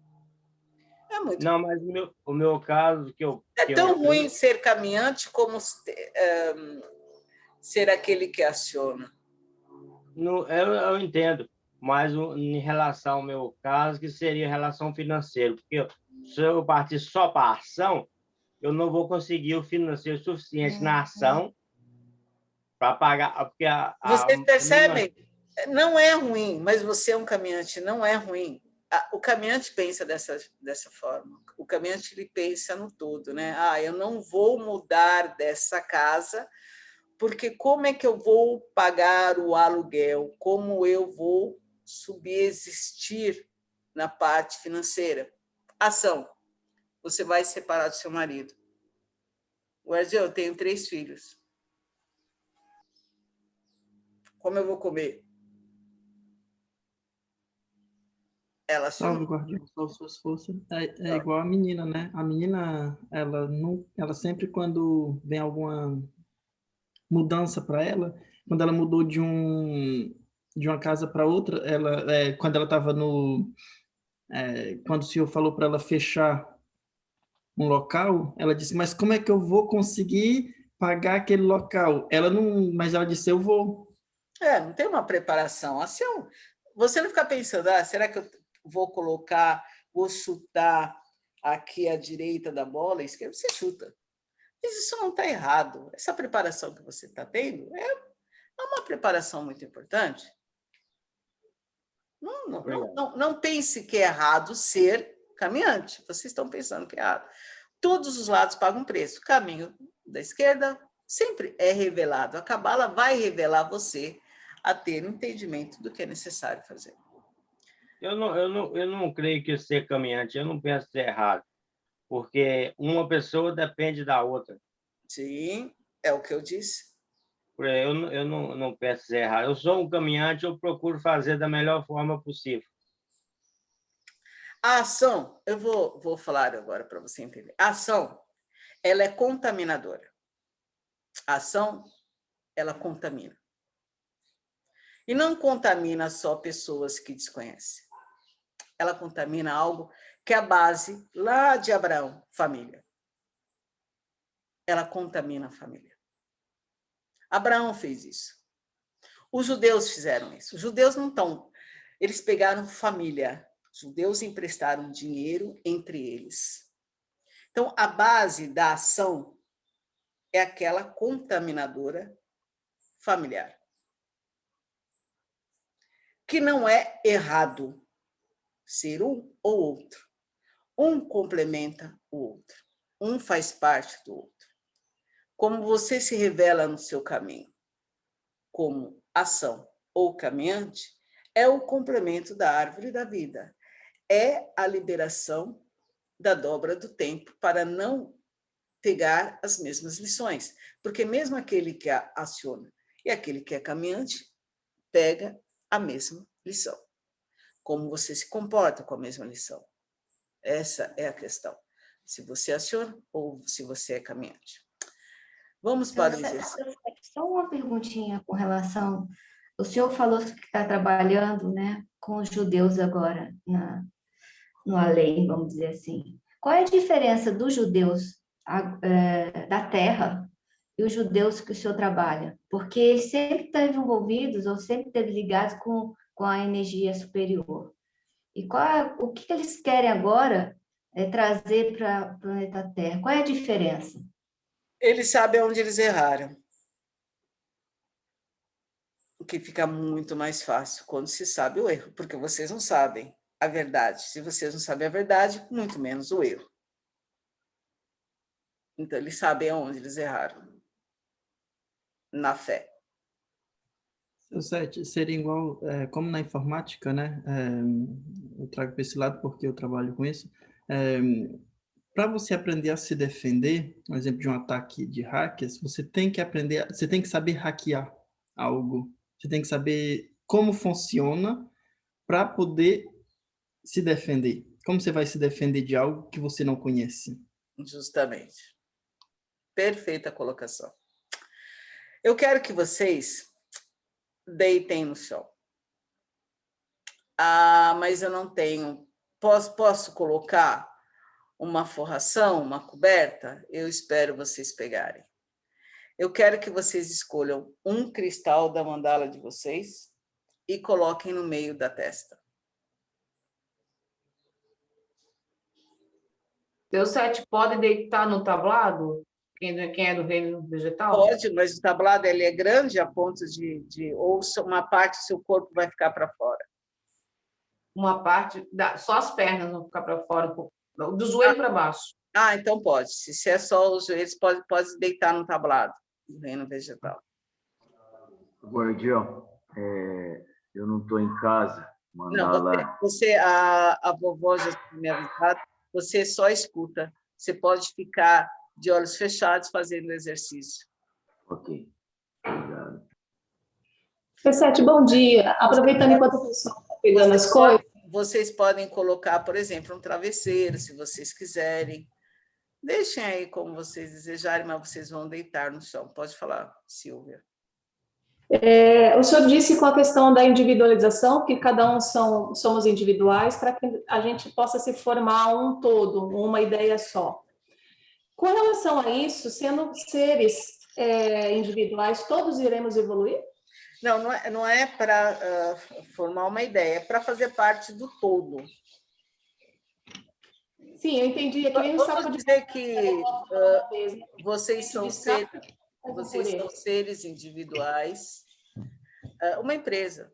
S1: É muito.
S17: Não, mas o meu caso...
S1: É tão ruim ser caminhante como ser aquele que aciona.
S17: Eu entendo, mas em relação ao meu caso, que seria relação financeira, porque se eu partir só para a ação, eu não vou conseguir o financeiro suficiente na ação para pagar. Porque
S1: vocês percebem? Não é ruim, mas você é um caminhante, não é ruim. O caminhante pensa dessa forma. O caminhante ele pensa no todo, né? Eu não vou mudar dessa casa, porque como é que eu vou pagar o aluguel? Como eu vou subsistir na parte financeira? Ação. Você vai se separar do seu marido. Guardião, eu tenho 3 filhos. Como eu vou comer? Ela
S18: Salve, guardião, salve suas forças. É igual a menina, né? A menina, ela sempre, quando vem alguma mudança para ela, quando ela mudou de uma casa para outra, quando ela estava quando o senhor falou para ela fechar um local, ela disse, mas como é que eu vou conseguir pagar aquele local? Mas ela disse, eu vou.
S1: Não tem uma preparação. Assim, você não fica pensando, será que eu vou chutar aqui à direita da bola, à esquerda? Você chuta. Mas isso não está errado. Essa preparação que você está tendo é uma preparação muito importante. Não pense que é errado ser caminhante. Vocês estão pensando que é errado. Todos os lados pagam preço. O caminho da esquerda sempre é revelado. A Cabala vai revelar você a ter um entendimento do que é necessário fazer.
S17: Eu não creio que ser caminhante, eu não penso ser errado, porque uma pessoa depende da outra.
S1: Sim, é o que eu disse.
S17: Eu não penso ser errado. Eu sou um caminhante, eu procuro fazer da melhor forma possível.
S1: A ação, eu vou falar agora para você entender. A ação, ela é contaminadora. A ação, ela contamina. E não contamina só pessoas que desconhecem. Ela contamina algo que é a base lá de Abraão, família. Ela contamina a família. Abraão fez isso. Os judeus fizeram isso. Os judeus não estão... Eles pegaram família. Os judeus emprestaram dinheiro entre eles. Então, a base da ação é aquela contaminadora familiar. Que não é errado ser um ou outro. Um complementa o outro. Um faz parte do outro. Como você se revela no seu caminho, como ação ou caminhante, é o complemento da árvore da vida. É a liberação da dobra do tempo para não pegar as mesmas lições. Porque mesmo aquele que aciona e aquele que é caminhante, pega a mesma lição. Como você se comporta com a mesma lição. Essa é a questão. Se você aciona ou se você é caminhante. Vamos para o exercício.
S7: Só uma perguntinha com relação... O senhor falou que está trabalhando, né, com os judeus agora, no além, vamos dizer assim. Qual é a diferença dos judeus da terra e os judeus que o senhor trabalha? Porque eles sempre estão envolvidos ou sempre estão ligados com a energia superior. E o que eles querem agora trazer para o planeta Terra? Qual é a diferença?
S1: Eles sabem onde eles erraram. O que fica muito mais fácil quando se sabe o erro, porque vocês não sabem a verdade. Se vocês não sabem a verdade, muito menos o erro. Então, eles sabem aonde eles erraram. Na fé.
S18: Seu Sete, seria igual, como na informática, né? Eu trago para esse lado porque eu trabalho com isso. Para você aprender a se defender, por exemplo, de um ataque de hackers, você tem que aprender, você tem que saber hackear algo. Você tem que saber como funciona para poder se defender. Como você vai se defender de algo que você não conhece?
S1: Justamente. Perfeita colocação. Eu quero que vocês deitem no chão. Mas eu não tenho... Posso colocar uma forração, uma coberta? Eu espero vocês pegarem. Eu quero que vocês escolham um cristal da mandala de vocês e coloquem no meio da testa.
S2: Seu Sete pode deitar no tablado? Quem é do reino vegetal?
S1: Pode, mas o tablado ele é grande a ponto de ou uma parte do seu corpo vai ficar para fora.
S2: Uma parte, só as pernas vão ficar para fora, do joelho para baixo.
S1: Então pode. Se é só os joelhos, pode deitar no tablado do reino vegetal.
S19: Guardião, eu não estou em casa. Mandala...
S1: Não, a vovó já tinha me avisado, você só escuta. Você pode ficar de olhos fechados fazendo o exercício.
S19: Ok. Obrigado.
S6: Sete, bom dia. Aproveitando enquanto o pessoal está pegando as coisas.
S1: Vocês podem colocar, por exemplo, um travesseiro, se vocês quiserem. Deixem aí como vocês desejarem, mas vocês vão deitar no chão. Pode falar, Silvia.
S6: O senhor disse com a questão da individualização, que cada um somos individuais, para que a gente possa se formar um todo, uma ideia só. Com relação a isso, sendo seres individuais, todos iremos evoluir?
S1: Não é para formar uma ideia, é para fazer parte do todo.
S6: Sim, eu entendi. É que nem
S1: Vamos dizer que vocês são seres individuais, uma empresa.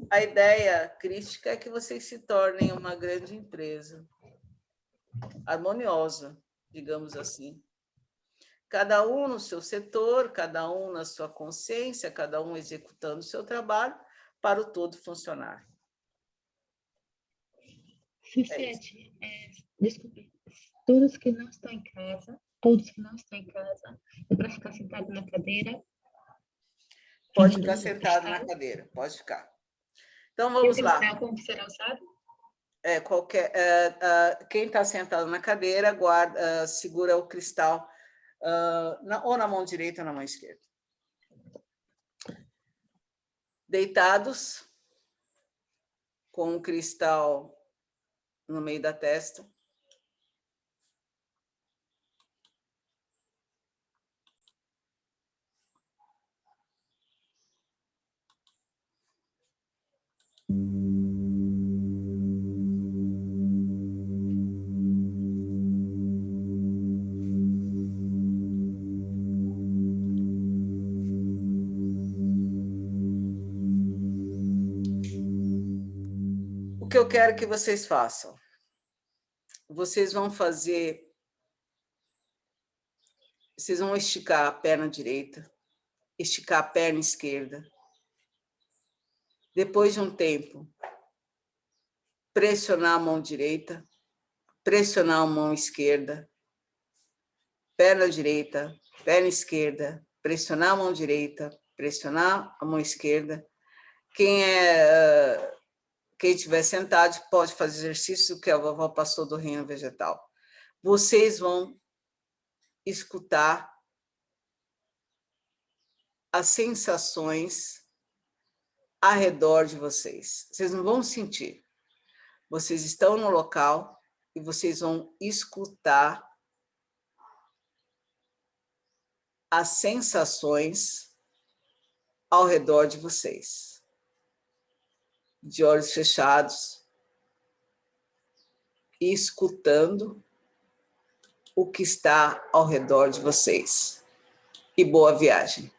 S1: A ideia crítica é que vocês se tornem uma grande empresa, harmoniosa, digamos assim. Cada um no seu setor, cada um na sua consciência, cada um executando o seu trabalho para o todo funcionar.
S20: Sete, desculpe, todos que não estão em casa, é para ficar sentado na cadeira?
S1: Pode ficar sentado na cadeira, pode ficar. Então, vamos lá.
S20: Como será usado?
S1: Quem está sentado na cadeira, segura o cristal ou na mão direita ou na mão esquerda. Deitados, com o cristal no meio da testa. O que eu quero que vocês façam? Vocês vão esticar a perna direita, esticar a perna esquerda. Depois de um tempo, pressionar a mão direita, pressionar a mão esquerda, perna direita, perna esquerda, pressionar a mão direita, pressionar a mão esquerda. Quem estiver sentado pode fazer exercício que a vovó passou do reino vegetal. Vocês vão escutar as sensações ao redor de vocês. Vocês não vão sentir. Vocês estão no local e vocês vão escutar as sensações ao redor de vocês. De olhos fechados, e escutando o que está ao redor de vocês. E boa viagem.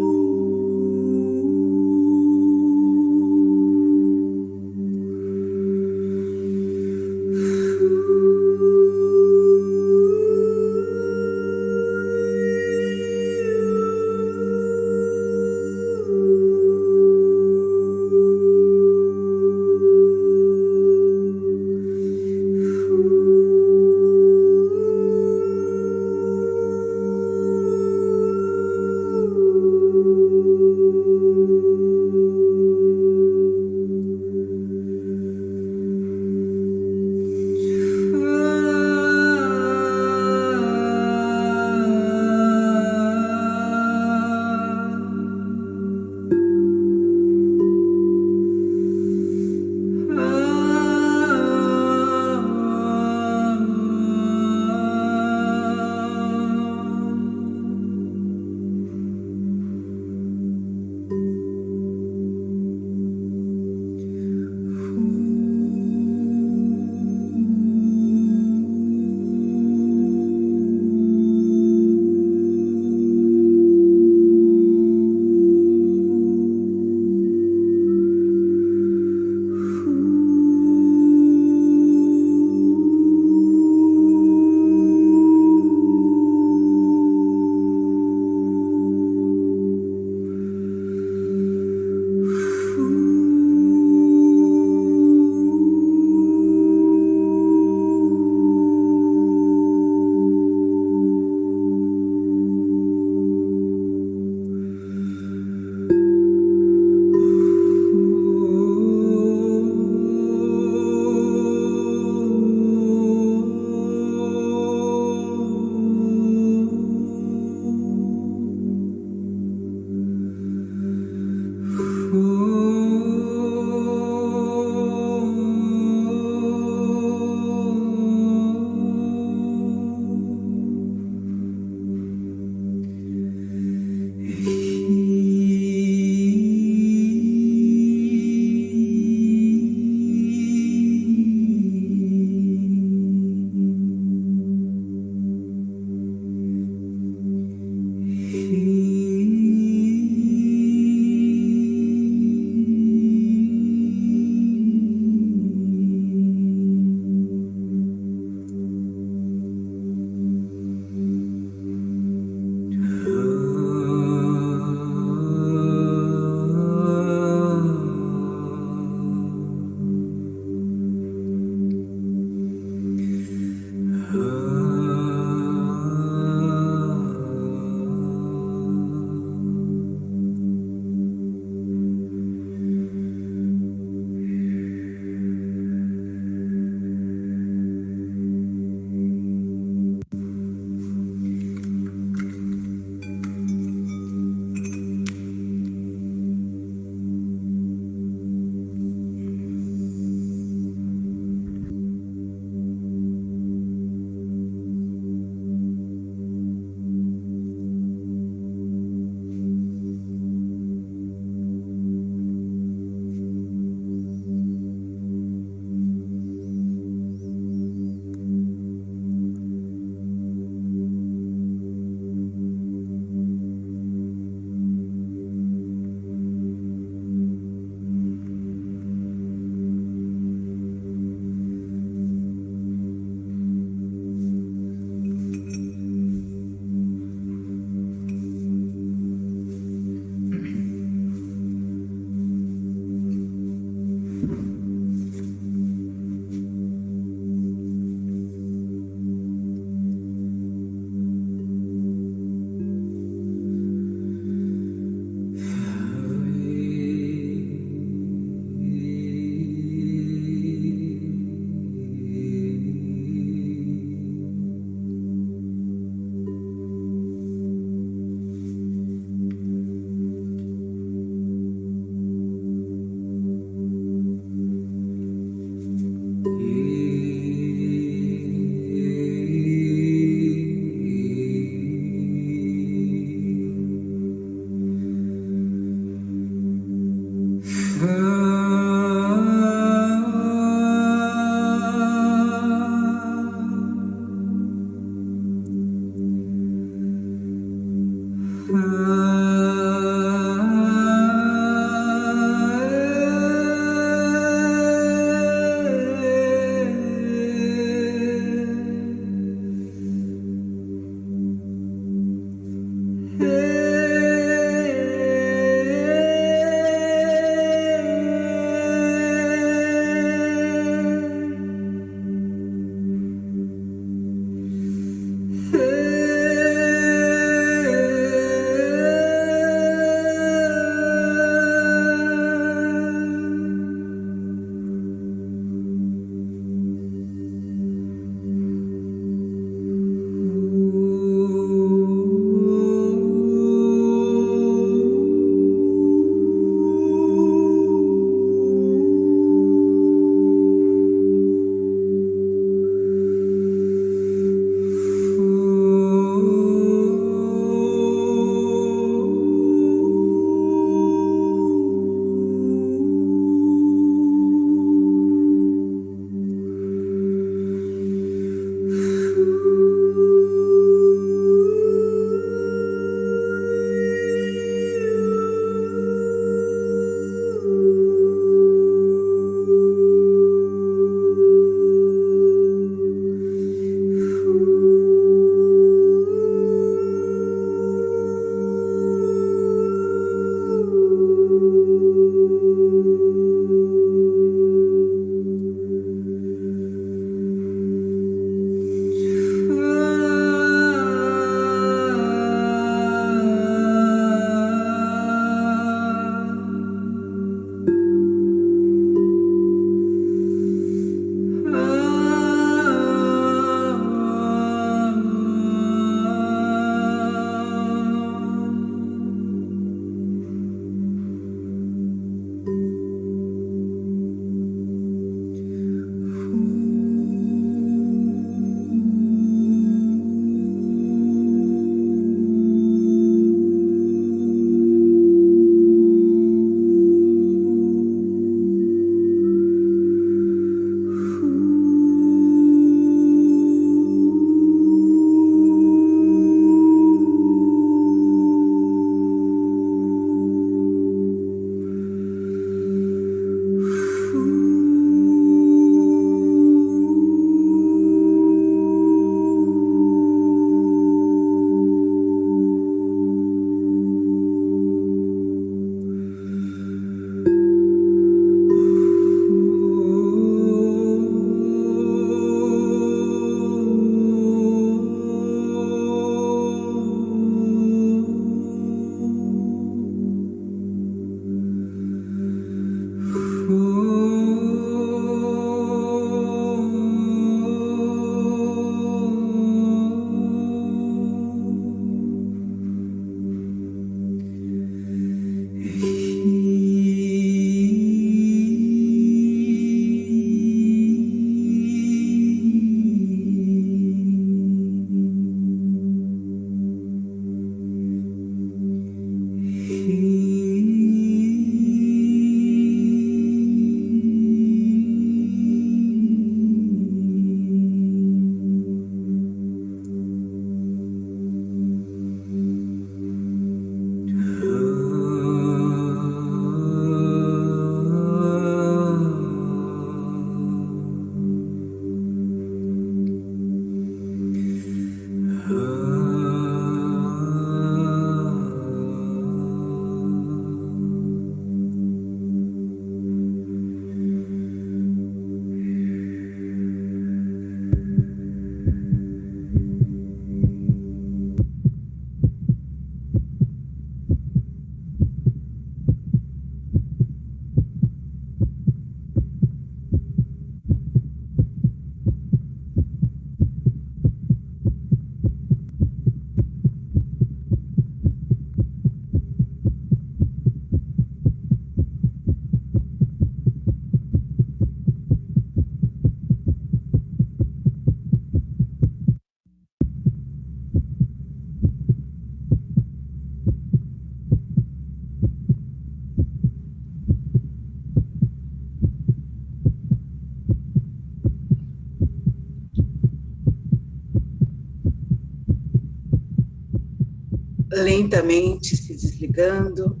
S1: lentamente se desligando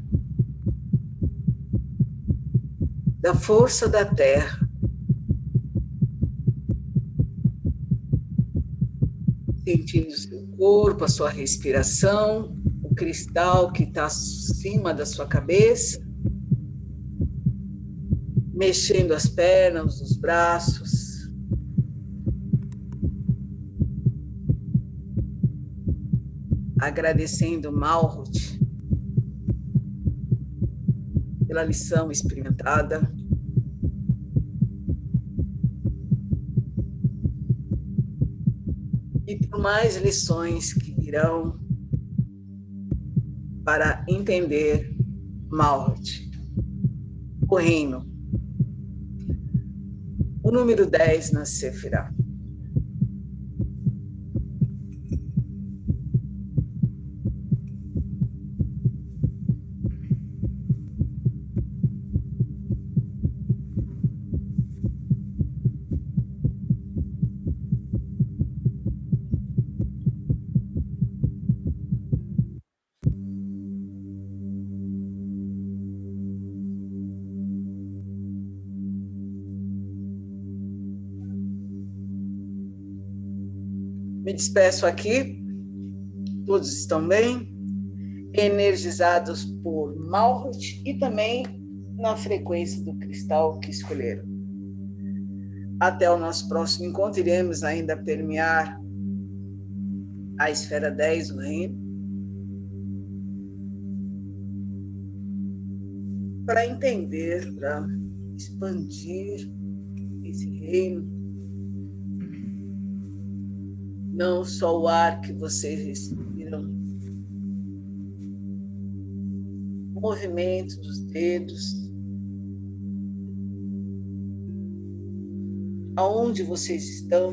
S1: da força da Terra, sentindo seu corpo, a sua respiração, o cristal que está acima da sua cabeça, mexendo as pernas, os braços, agradecendo Malhut pela lição experimentada. E por mais lições que virão para entender Malhut, o reino, o número 10 na Sefirá. Me despeço aqui, todos estão bem, energizados por Malhut e também na frequência do cristal que escolheram. Até o nosso próximo encontro, iremos ainda permear a esfera 10 do reino, para entender, para expandir esse reino. Não só o ar que vocês respiram, o movimento dos dedos, aonde vocês estão,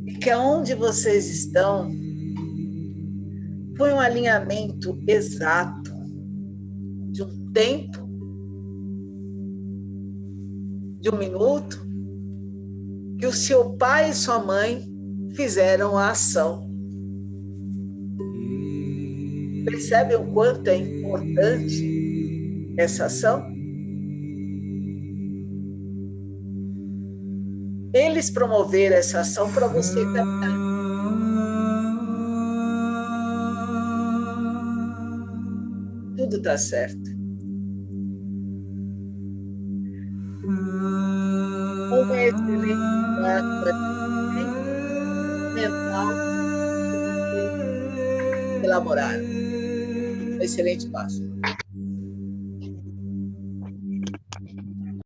S1: e que aonde vocês estão foi um alinhamento exato de um tempo, de um minuto, que o seu pai e sua mãe fizeram a ação. Percebem o quanto é importante essa ação? Eles promoveram essa ação para você também. Tudo está certo. Uma excelente mental elaborada. Excelente passo.